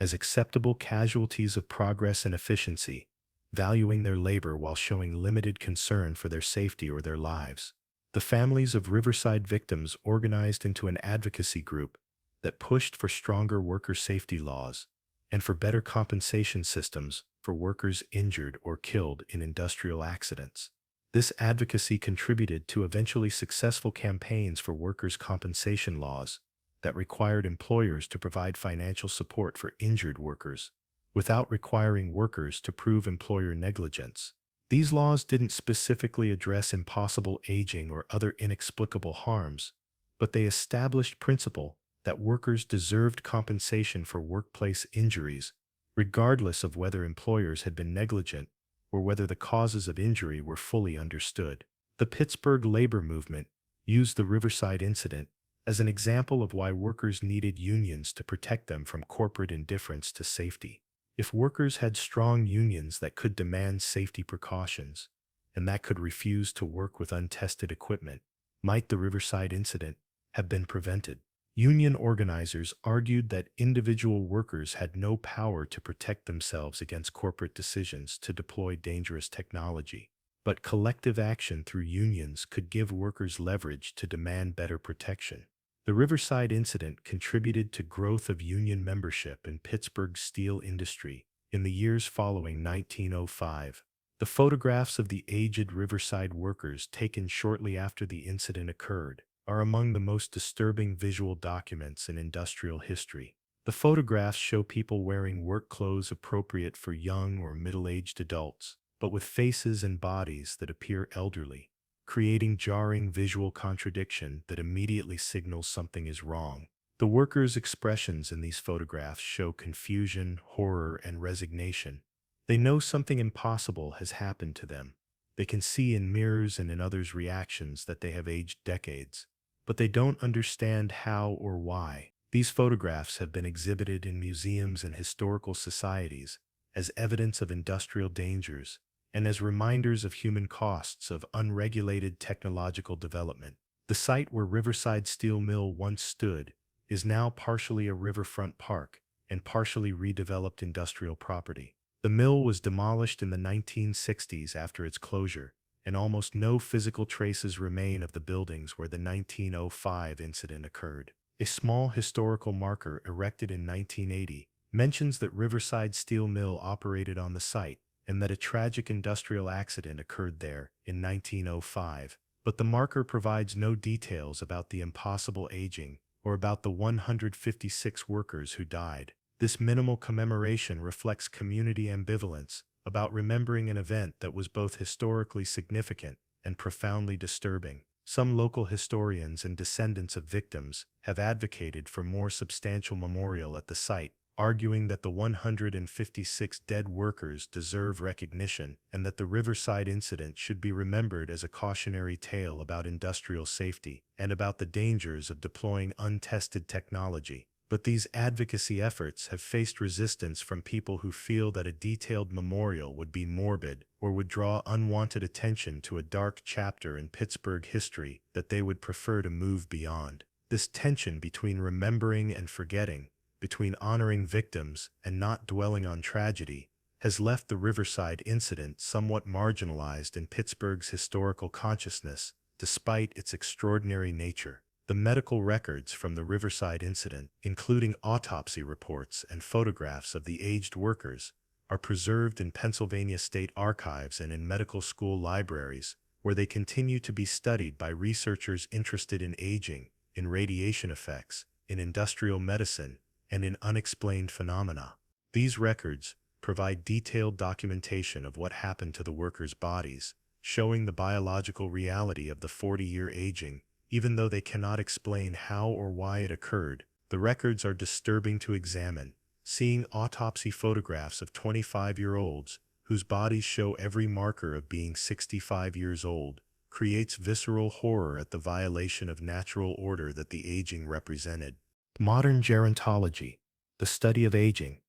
as acceptable casualties of progress and efficiency, valuing their labor while showing limited concern for their safety or their lives. The families of Riverside victims organized into an advocacy group that pushed for stronger worker safety laws and for better compensation systems for workers injured or killed in industrial accidents. This advocacy contributed to eventually successful campaigns for workers' compensation laws that required employers to provide financial support for injured workers without requiring workers to prove employer negligence. These laws didn't specifically address impossible aging or other inexplicable harms, but they established principle that workers deserved compensation for workplace injuries, regardless of whether employers had been negligent or whether the causes of injury were fully understood. The Pittsburgh labor movement used the Riverside incident as an example of why workers needed unions to protect them from corporate indifference to safety. If workers had strong unions that could demand safety precautions and that could refuse to work with untested equipment, might the Riverside incident have been prevented? Union organizers argued that individual workers had no power to protect themselves against corporate decisions to deploy dangerous technology, but collective action through unions could give workers leverage to demand better protection. The Riverside incident contributed to growth of union membership in Pittsburgh's steel industry in the years following 1905. The photographs of the aged Riverside workers taken shortly after the incident occurred are among the most disturbing visual documents in industrial history. The photographs show people wearing work clothes appropriate for young or middle-aged adults, but with faces and bodies that appear elderly, creating jarring visual contradiction that immediately signals something is wrong. The workers' expressions in these photographs show confusion, horror, and resignation. They know something impossible has happened to them. They can see in mirrors and in others' reactions that they have aged decades, but they don't understand how or why. These photographs have been exhibited in museums and historical societies as evidence of industrial dangers and as reminders of human costs of unregulated technological development. The site where Riverside Steel Mill once stood is now partially a riverfront park and partially redeveloped industrial property. The mill was demolished in the 1960s after its closure, and almost no physical traces remain of the buildings where the 1905 incident occurred. A small historical marker erected in 1980 mentions that Riverside Steel Mill operated on the site and that a tragic industrial accident occurred there in 1905, but the marker provides no details about the impossible aging or about the 156 workers who died. This minimal commemoration reflects community ambivalence about remembering an event that was both historically significant and profoundly disturbing. Some local historians and descendants of victims have advocated for more substantial memorial at the site, arguing that the 156 dead workers deserve recognition and that the Riverside incident should be remembered as a cautionary tale about industrial safety and about the dangers of deploying untested technology. But these advocacy efforts have faced resistance from people who feel that a detailed memorial would be morbid or would draw unwanted attention to a dark chapter in Pittsburgh history that they would prefer to move beyond. This tension between remembering and forgetting, between honoring victims and not dwelling on tragedy, has left the Riverside incident somewhat marginalized in Pittsburgh's historical consciousness, despite its extraordinary nature. The medical records from the Riverside incident, including autopsy reports and photographs of the aged workers, are preserved in Pennsylvania State Archives and in medical school libraries, where they continue to be studied by researchers interested in aging, in radiation effects, in industrial medicine, and in unexplained phenomena. These records provide detailed documentation of what happened to the workers' bodies, showing the biological reality of the 40-year aging. Even though they cannot explain how or why it occurred, the records are disturbing to examine. Seeing autopsy photographs of 25-year-olds whose bodies show every marker of being 65 years old creates visceral horror at the violation of natural order that the aging represented. Modern gerontology, the study of aging,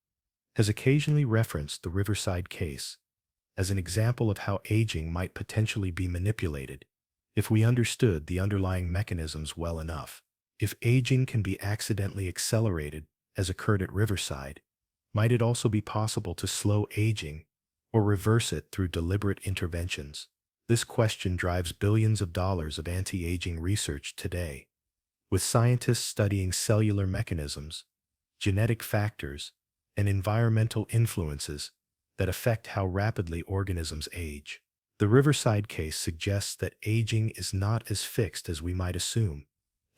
has occasionally referenced the Riverside case as an example of how aging might potentially be manipulated if we understood the underlying mechanisms well enough. If aging can be accidentally accelerated, as occurred at Riverside, might it also be possible to slow aging or reverse it through deliberate interventions? This question drives billions of dollars of anti-aging research today, with scientists studying cellular mechanisms, genetic factors, and environmental influences that affect how rapidly organisms age. The Riverside case suggests that aging is not as fixed as we might assume,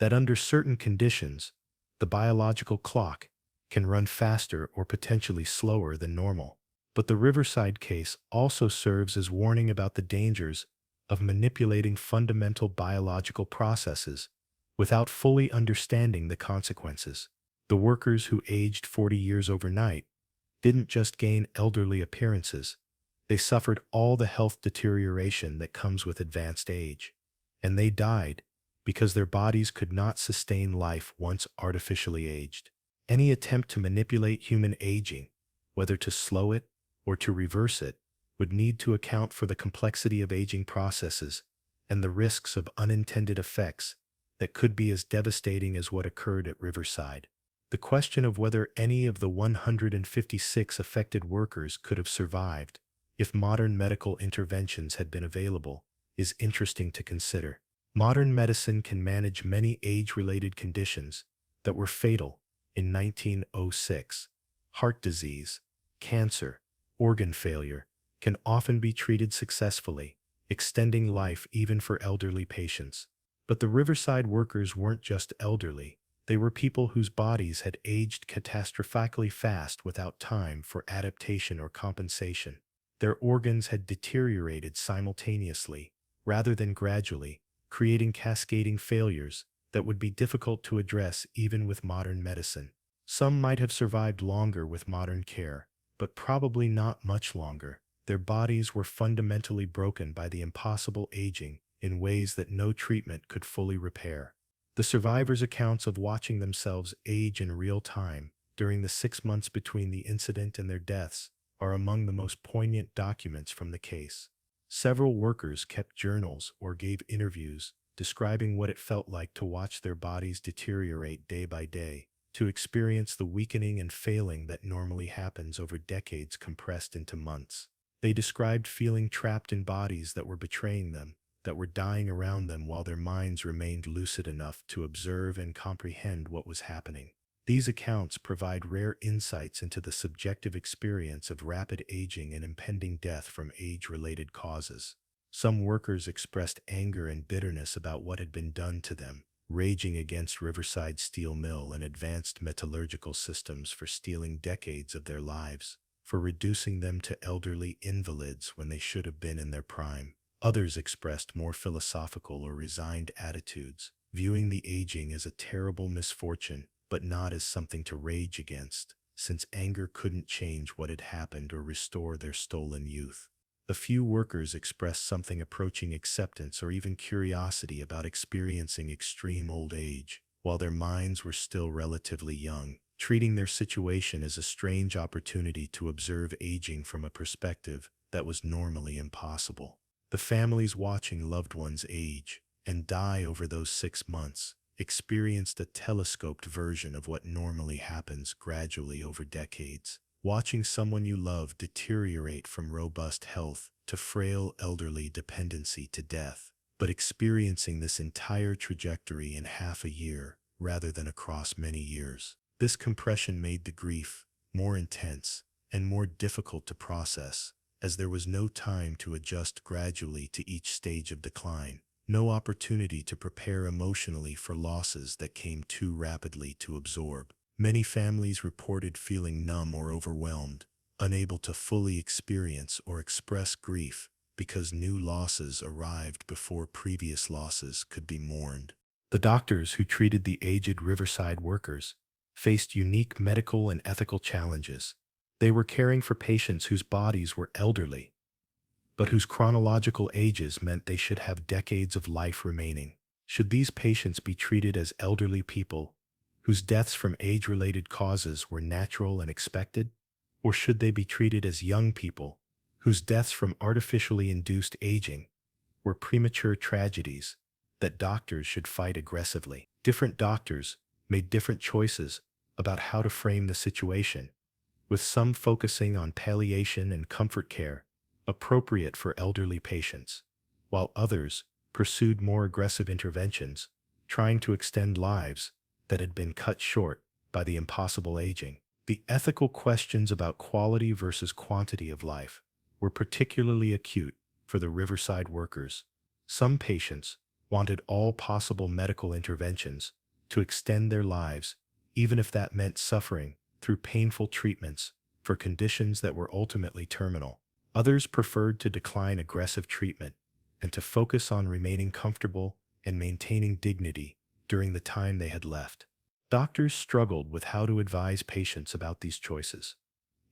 that under certain conditions, the biological clock can run faster or potentially slower than normal. But the Riverside case also serves as warning about the dangers of manipulating fundamental biological processes without fully understanding the consequences. The workers who aged 40 years overnight didn't just gain elderly appearances, they suffered all the health deterioration that comes with advanced age. And they died because their bodies could not sustain life once artificially aged. Any attempt to manipulate human aging, whether to slow it or to reverse it, would need to account for the complexity of aging processes and the risks of unintended effects that could be as devastating as what occurred at Riverside. The question of whether any of the 156 affected workers could have survived if modern medical interventions had been available is interesting to consider. Modern medicine can manage many age-related conditions that were fatal in 1906. Heart disease, cancer, organ failure can often be treated successfully, extending life even for elderly patients. But the Riverside workers weren't just elderly. They were people whose bodies had aged catastrophically fast without time for adaptation or compensation. Their organs had deteriorated simultaneously, rather than gradually, creating cascading failures that would be difficult to address even with modern medicine. Some might have survived longer with modern care, but probably not much longer. Their bodies were fundamentally broken by the impossible aging in ways that no treatment could fully repair. The survivors' accounts of watching themselves age in real time during the 6 months between the incident and their deaths are among the most poignant documents from the case. Several workers kept journals or gave interviews describing what it felt like to watch their bodies deteriorate day by day, to experience the weakening and failing that normally happens over decades compressed into months. They described feeling trapped in bodies that were betraying them, that were dying around them while their minds remained lucid enough to observe and comprehend what was happening. These accounts provide rare insights into the subjective experience of rapid aging and impending death from age-related causes. Some workers expressed anger and bitterness about what had been done to them, raging against Riverside Steel Mill and Advanced Metallurgical Systems for stealing decades of their lives, for reducing them to elderly invalids when they should have been in their prime. Others expressed more philosophical or resigned attitudes, viewing the aging as a terrible misfortune, but not as something to rage against, since anger couldn't change what had happened or restore their stolen youth. A few workers expressed something approaching acceptance or even curiosity about experiencing extreme old age, while their minds were still relatively young, treating their situation as a strange opportunity to observe aging from a perspective that was normally impossible. The families watching loved ones age and die over those 6 months experienced a telescoped version of what normally happens gradually over decades. Watching someone you love deteriorate from robust health to frail elderly dependency to death, but experiencing this entire trajectory in half a year rather than across many years. This compression made the grief more intense and more difficult to process, as there was no time to adjust gradually to each stage of decline, no opportunity to prepare emotionally for losses that came too rapidly to absorb. Many families reported feeling numb or overwhelmed, unable to fully experience or express grief because new losses arrived before previous losses could be mourned. The doctors who treated the aged Riverside workers faced unique medical and ethical challenges. They were caring for patients whose bodies were elderly, but whose chronological ages meant they should have decades of life remaining. Should these patients be treated as elderly people whose deaths from age-related causes were natural and expected? Or should they be treated as young people whose deaths from artificially induced aging were premature tragedies that doctors should fight aggressively? Different doctors made different choices about how to frame the situation, with some focusing on palliation and comfort care appropriate for elderly patients, while others pursued more aggressive interventions, trying to extend lives that had been cut short by the impossible aging. The ethical questions about quality versus quantity of life were particularly acute for the Riverside workers. Some patients wanted all possible medical interventions to extend their lives, even if that meant suffering through painful treatments for conditions that were ultimately terminal. Others preferred to decline aggressive treatment and to focus on remaining comfortable and maintaining dignity during the time they had left. Doctors struggled with how to advise patients about these choices.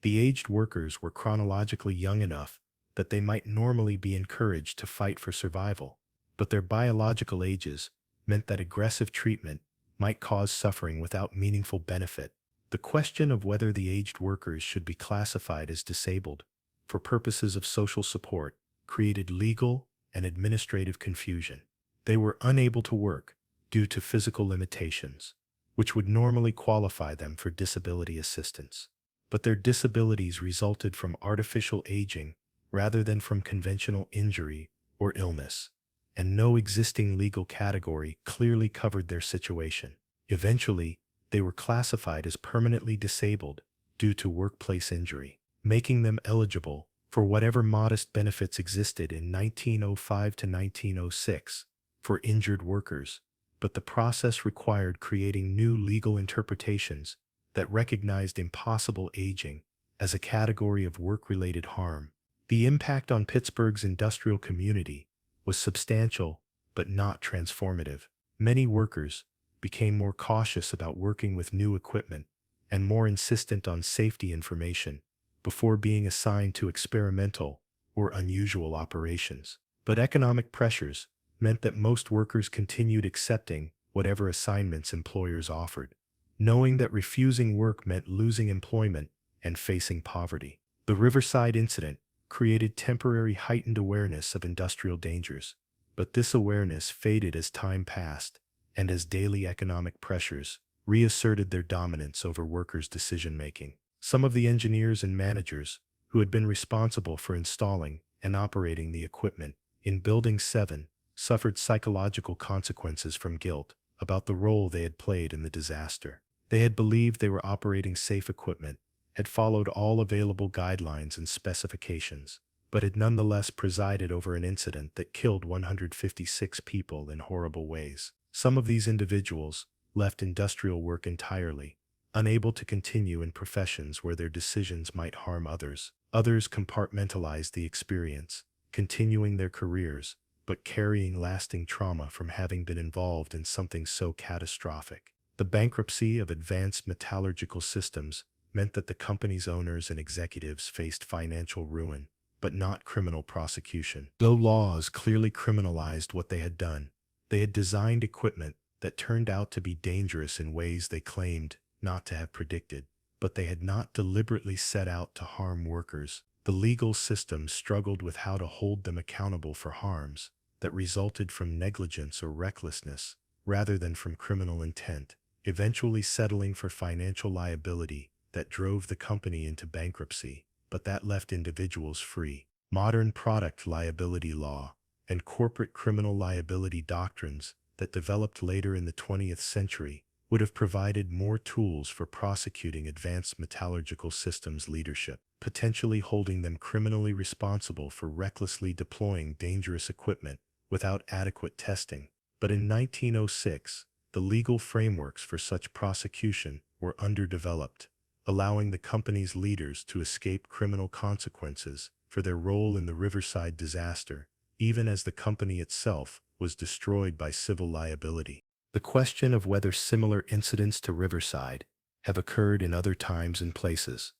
The aged workers were chronologically young enough that they might normally be encouraged to fight for survival, but their biological ages meant that aggressive treatment might cause suffering without meaningful benefit. The question of whether the aged workers should be classified as disabled for purposes of social support created legal and administrative confusion. They were unable to work due to physical limitations, which would normally qualify them for disability assistance. But their disabilities resulted from artificial aging rather than from conventional injury or illness, and no existing legal category clearly covered their situation. Eventually, they were classified as permanently disabled due to workplace injury, making them eligible for whatever modest benefits existed in 1905 to 1906 for injured workers, but the process required creating new legal interpretations that recognized impossible aging as a category of work-related harm. The impact on Pittsburgh's industrial community was substantial but not transformative. Many workers became more cautious about working with new equipment and more insistent on safety information before being assigned to experimental or unusual operations. But economic pressures meant that most workers continued accepting whatever assignments employers offered, knowing that refusing work meant losing employment and facing poverty. The Riverside incident created temporary heightened awareness of industrial dangers, but this awareness faded as time passed and as daily economic pressures reasserted their dominance over workers' decision-making. Some of the engineers and managers who had been responsible for installing and operating the equipment in Building 7 suffered psychological consequences from guilt about the role they had played in the disaster. They had believed they were operating safe equipment, had followed all available guidelines and specifications, but had nonetheless presided over an incident that killed 156 people in horrible ways. Some of these individuals left industrial work entirely, unable to continue in professions where their decisions might harm others. Others compartmentalized the experience, continuing their careers, but carrying lasting trauma from having been involved in something so catastrophic. The bankruptcy of Advanced Metallurgical Systems meant that the company's owners and executives faced financial ruin, but not criminal prosecution. Though laws clearly criminalized what they had done, they had designed equipment that turned out to be dangerous in ways they claimed not to have predicted, but they had not deliberately set out to harm workers. The legal system struggled with how to hold them accountable for harms that resulted from negligence or recklessness rather than from criminal intent, eventually settling for financial liability that drove the company into bankruptcy, but that left individuals free. Modern product liability law and corporate criminal liability doctrines that developed later in the 20th century would have provided more tools for prosecuting Advanced Metallurgical Systems leadership, potentially holding them criminally responsible for recklessly deploying dangerous equipment without adequate testing. But in 1906, the legal frameworks for such prosecution were underdeveloped, allowing the company's leaders to escape criminal consequences for their role in the Riverside disaster, even as the company itself was destroyed by civil liability. The question of whether similar incidents to Riverside have occurred in other times and places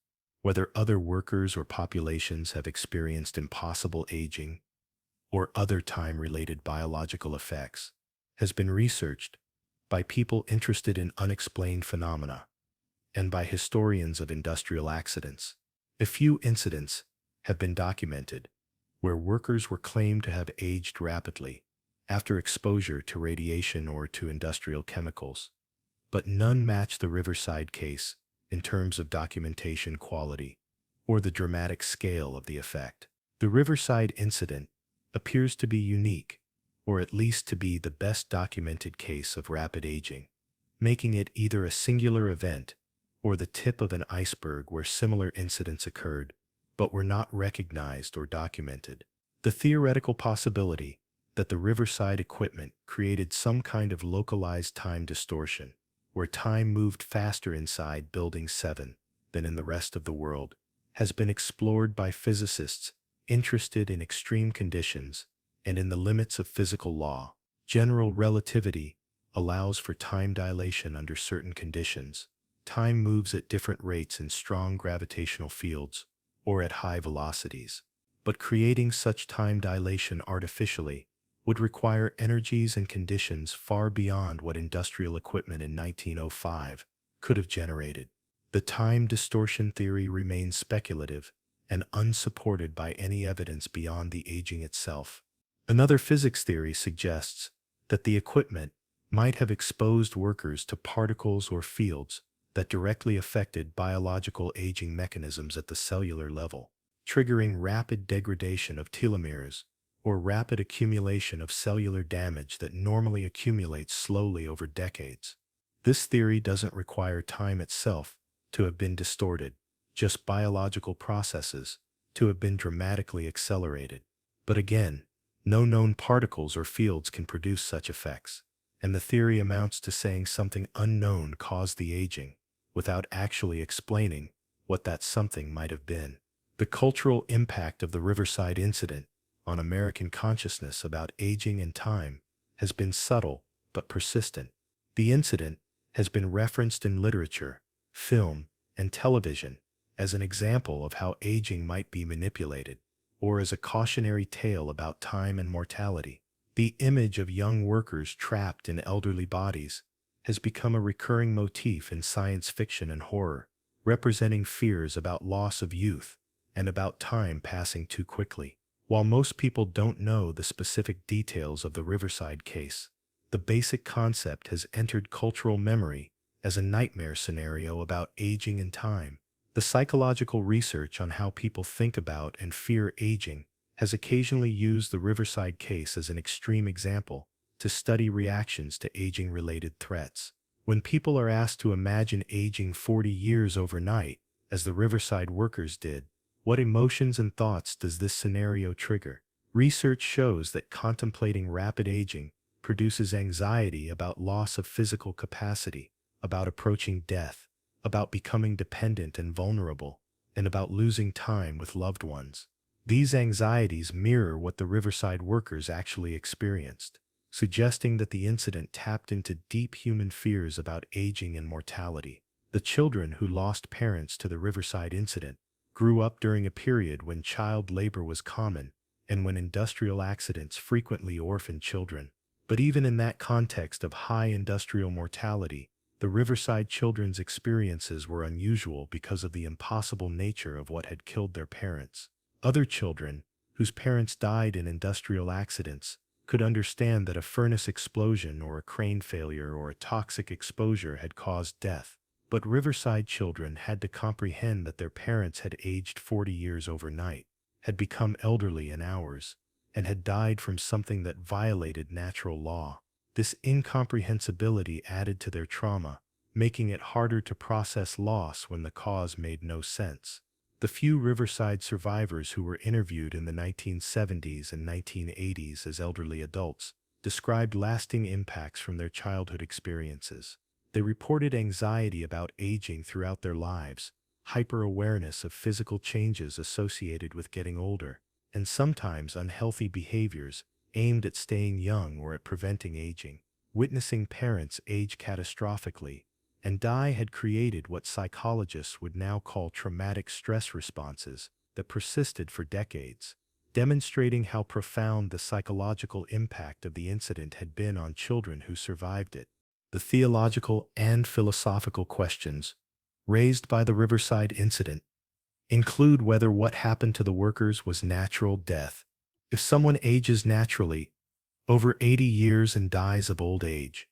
whether other workers or populations have experienced impossible aging or other time-related biological effects, has been researched by people interested in unexplained phenomena and by historians of industrial accidents. A few incidents have been documented where workers were claimed to have aged rapidly after exposure to radiation or to industrial chemicals, but none match the Riverside case in terms of documentation quality or the dramatic scale of the effect. The Riverside incident appears to be unique, or at least to be the best documented case of rapid aging, making it either a singular event or the tip of an iceberg where similar incidents occurred but were not recognized or documented. The theoretical possibility that the Riverside equipment created some kind of localized time distortion, where time moved faster inside Building 7 than in the rest of the world, has been explored by physicists interested in extreme conditions and in the limits of physical law. General relativity allows for time dilation under certain conditions. Time moves at different rates in strong gravitational fields or at high velocities. But creating such time dilation artificially would require energies and conditions far beyond what industrial equipment in 1905 could have generated. The time distortion theory remains speculative and unsupported by any evidence beyond the aging itself. Another physics theory suggests that the equipment might have exposed workers to particles or fields that directly affected biological aging mechanisms at the cellular level, triggering rapid degradation of telomeres or rapid accumulation of cellular damage that normally accumulates slowly over decades. This theory doesn't require time itself to have been distorted, just biological processes to have been dramatically accelerated. But again, no known particles or fields can produce such effects, and the theory amounts to saying something unknown caused the aging, without actually explaining what that something might have been. The cultural impact of the Riverside incident on American consciousness about aging and time has been subtle but persistent. The incident has been referenced in literature, film, and television as an example of how aging might be manipulated, or as a cautionary tale about time and mortality. The image of young workers trapped in elderly bodies has become a recurring motif in science fiction and horror, representing fears about loss of youth and about time passing too quickly. While most people don't know the specific details of the Riverside case, the basic concept has entered cultural memory as a nightmare scenario about aging and time. The psychological research on how people think about and fear aging has occasionally used the Riverside case as an extreme example to study reactions to aging-related threats. When people are asked to imagine aging 40 years overnight, as the Riverside workers did, what emotions and thoughts does this scenario trigger? Research shows that contemplating rapid aging produces anxiety about loss of physical capacity, about approaching death, about becoming dependent and vulnerable, and about losing time with loved ones. These anxieties mirror what the Riverside workers actually experienced, suggesting that the incident tapped into deep human fears about aging and mortality. The children who lost parents to the Riverside incident grew up during a period when child labor was common and when industrial accidents frequently orphaned children. But even in that context of high industrial mortality, the Riverside children's experiences were unusual because of the impossible nature of what had killed their parents. Other children, whose parents died in industrial accidents, could understand that a furnace explosion or a crane failure or a toxic exposure had caused death. But Riverside children had to comprehend that their parents had aged 40 years overnight, had become elderly in hours, and had died from something that violated natural law. This incomprehensibility added to their trauma, making it harder to process loss when the cause made no sense. The few Riverside survivors who were interviewed in the 1970s and 1980s as elderly adults described lasting impacts from their childhood experiences. They reported anxiety about aging throughout their lives, hyper-awareness of physical changes associated with getting older, and sometimes unhealthy behaviors aimed at staying young or at preventing aging. Witnessing parents age catastrophically and Dye had created what psychologists would now call traumatic stress responses that persisted for decades, demonstrating how profound the psychological impact of the incident had been on children who survived it. The theological and philosophical questions raised by the Riverside incident include whether what happened to the workers was natural death. If someone ages naturally over 80 years and dies of old age,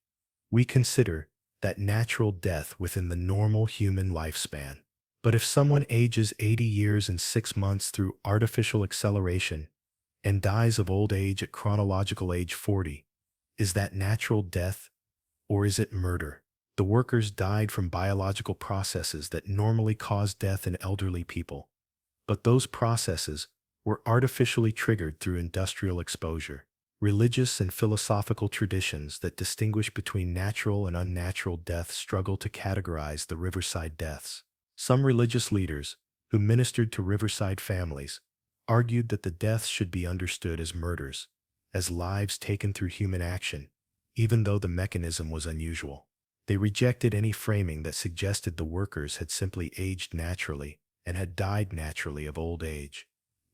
we consider that natural death within the normal human lifespan. But if someone ages 80 years and 6 months through artificial acceleration and dies of old age at chronological age 40, is that natural death or is it murder? The workers died from biological processes that normally cause death in elderly people, but those processes were artificially triggered through industrial exposure. Religious and philosophical traditions that distinguish between natural and unnatural death struggle to categorize the Riverside deaths. Some religious leaders, who ministered to Riverside families, argued that the deaths should be understood as murders, as lives taken through human action, even though the mechanism was unusual. They rejected any framing that suggested the workers had simply aged naturally and had died naturally of old age,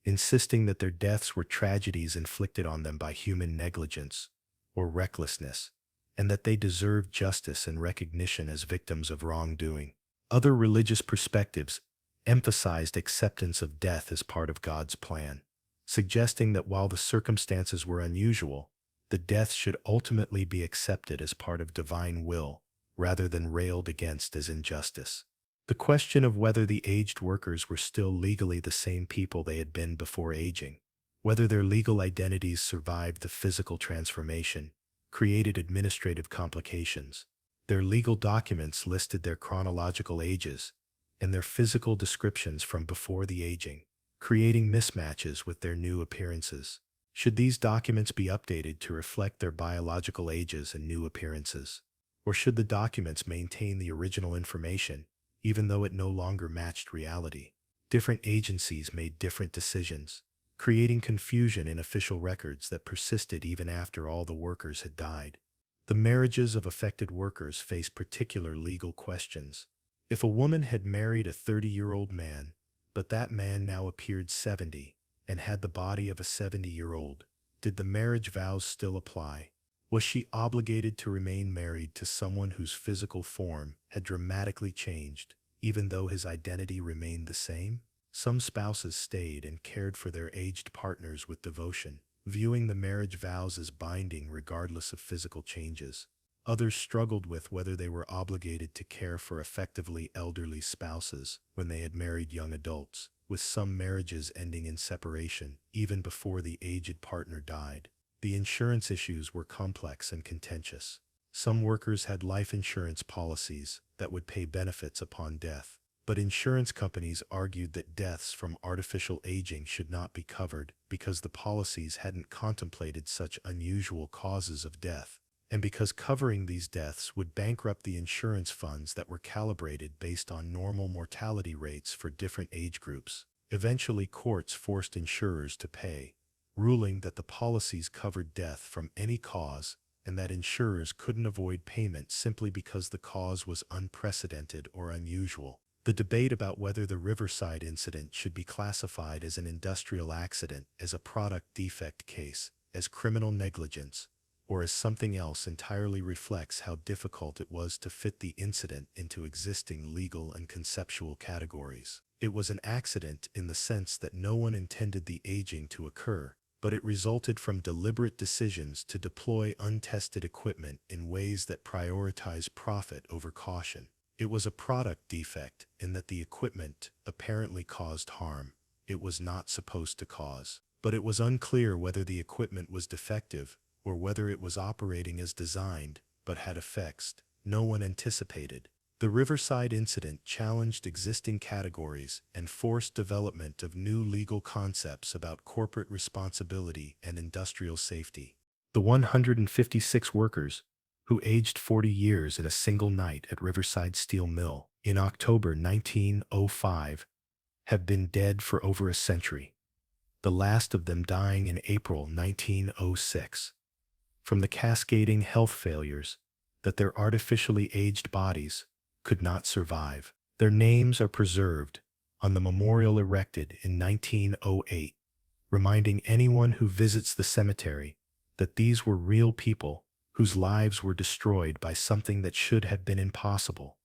insisting that their deaths were tragedies inflicted on them by human negligence or recklessness, and that they deserved justice and recognition as victims of wrongdoing. Other religious perspectives emphasized acceptance of death as part of God's plan, suggesting that while the circumstances were unusual, the death should ultimately be accepted as part of divine will, rather than railed against as injustice. The question of whether the aged workers were still legally the same people they had been before aging, whether their legal identities survived the physical transformation, created administrative complications. Their legal documents listed their chronological ages and their physical descriptions from before the aging, creating mismatches with their new appearances. Should these documents be updated to reflect their biological ages and new appearances? Or should the documents maintain the original information, even though it no longer matched reality? Different agencies made different decisions, creating confusion in official records that persisted even after all the workers had died. The marriages of affected workers faced particular legal questions. If a woman had married a 30-year-old man, but that man now appeared 70 and had the body of a 70-year-old, did the marriage vows still apply? Was she obligated to remain married to someone whose physical form had dramatically changed, even though his identity remained the same? Some spouses stayed and cared for their aged partners with devotion, viewing the marriage vows as binding regardless of physical changes. Others struggled with whether they were obligated to care for effectively elderly spouses when they had married young adults, with some marriages ending in separation even before the aged partner died. The insurance issues were complex and contentious. Some workers had life insurance policies that would pay benefits upon death, but insurance companies argued that deaths from artificial aging should not be covered because the policies hadn't contemplated such unusual causes of death, and because covering these deaths would bankrupt the insurance funds that were calibrated based on normal mortality rates for different age groups. Eventually, courts forced insurers to pay, ruling that the policies covered death from any cause and that insurers couldn't avoid payment simply because the cause was unprecedented or unusual. The debate about whether the Riverside incident should be classified as an industrial accident, as a product defect case, as criminal negligence, or as something else entirely reflects how difficult it was to fit the incident into existing legal and conceptual categories. It was an accident in the sense that no one intended the aging to occur, but it resulted from deliberate decisions to deploy untested equipment in ways that prioritize profit over caution. It was a product defect in that the equipment apparently caused harm it was not supposed to cause, but it was unclear whether the equipment was defective or whether it was operating as designed but had effects no one anticipated. The Riverside incident challenged existing categories and forced development of new legal concepts about corporate responsibility and industrial safety. The 156 workers who aged 40 years in a single night at Riverside Steel Mill in October 1905 have been dead for over a century, the last of them dying in April 1906, from the cascading health failures that their artificially aged bodies could not survive. Their names are preserved on the memorial erected in 1908, reminding anyone who visits the cemetery that these were real people whose lives were destroyed by something that should have been impossible,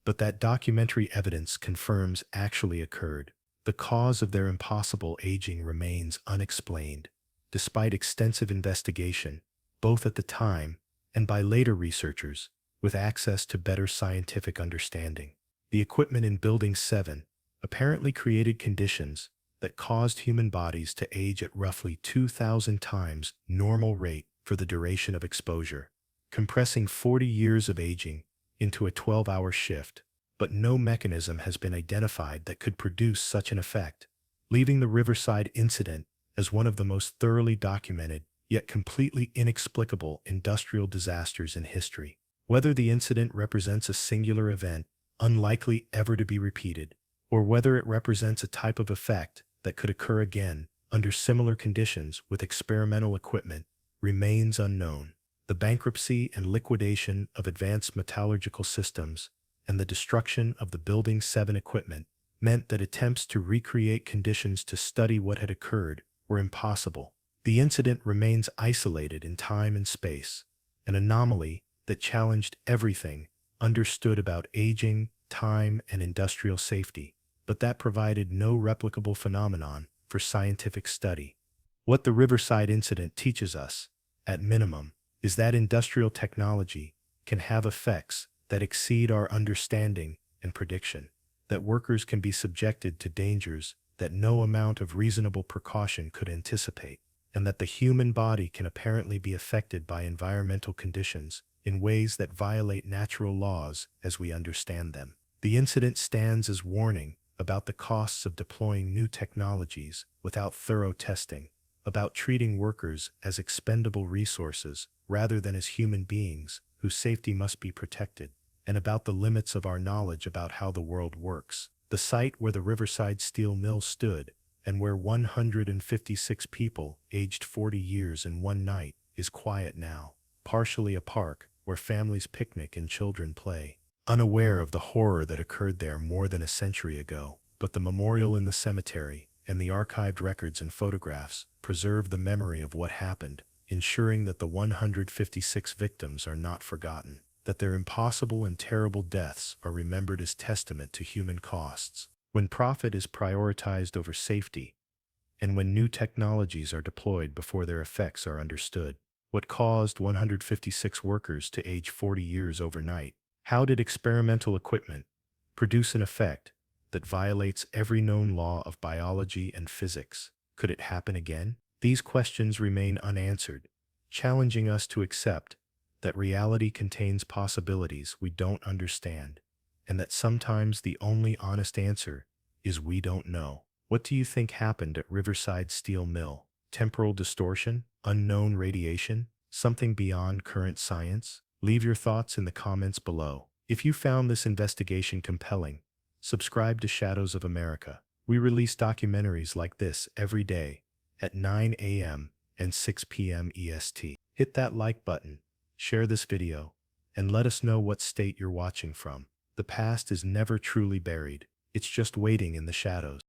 but that documentary evidence confirms actually occurred. The cause of their impossible aging remains unexplained, despite extensive investigation, both at the time and by later researchers with access to better scientific understanding. The equipment in Building 7 apparently created conditions that caused human bodies to age at roughly 2,000 times normal rate for the duration of exposure, compressing 40 years of aging into a 12-hour shift. But no mechanism has been identified that could produce such an effect, leaving the Riverside incident as one of the most thoroughly documented yet completely inexplicable industrial disasters in history. Whether the incident represents a singular event, unlikely ever to be repeated, or whether it represents a type of effect that could occur again under similar conditions with experimental equipment, remains unknown. The bankruptcy and liquidation of Advanced Metallurgical Systems and the destruction of the Building 7 equipment meant that attempts to recreate conditions to study what had occurred were impossible. The incident remains isolated in time and space, an anomaly that challenged everything understood about aging, time, and industrial safety, but that provided no replicable phenomenon for scientific study. What the Riverside incident teaches us, at minimum, is that industrial technology can have effects that exceed our understanding and prediction, that workers can be subjected to dangers that no amount of reasonable precaution could anticipate, and that the human body can apparently be affected by environmental conditions in ways that violate natural laws as we understand them. The incident stands as warning about the costs of deploying new technologies without thorough testing, about treating workers as expendable resources rather than as human beings whose safety must be protected, and about the limits of our knowledge about how the world works. The site where the Riverside Steel Mill stood, and where 156 people aged 40 years in one night, is quiet now, partially a park where families picnic and children play, unaware of the horror that occurred there more than a century ago. But the memorial in the cemetery and the archived records and photographs preserve the memory of what happened, ensuring that the 156 victims are not forgotten, that their impossible and terrible deaths are remembered as testament to human costs. When profit is prioritized over safety, and when new technologies are deployed before their effects are understood, what caused 156 workers to age 40 years overnight? How did experimental equipment produce an effect that violates every known law of biology and physics? Could it happen again? These questions remain unanswered, challenging us to accept that reality contains possibilities we don't understand, and that sometimes the only honest answer is we don't know. What do you think happened at Riverside Steel Mill? Temporal distortion? Unknown radiation? Something beyond current science? Leave your thoughts in the comments below. If you found this investigation compelling, subscribe to Shadows of America. We release documentaries like this every day at 9 a.m. and 6 p.m. EST. Hit that like button, share this video, and let us know what state you're watching from. The past is never truly buried. It's just waiting in the shadows.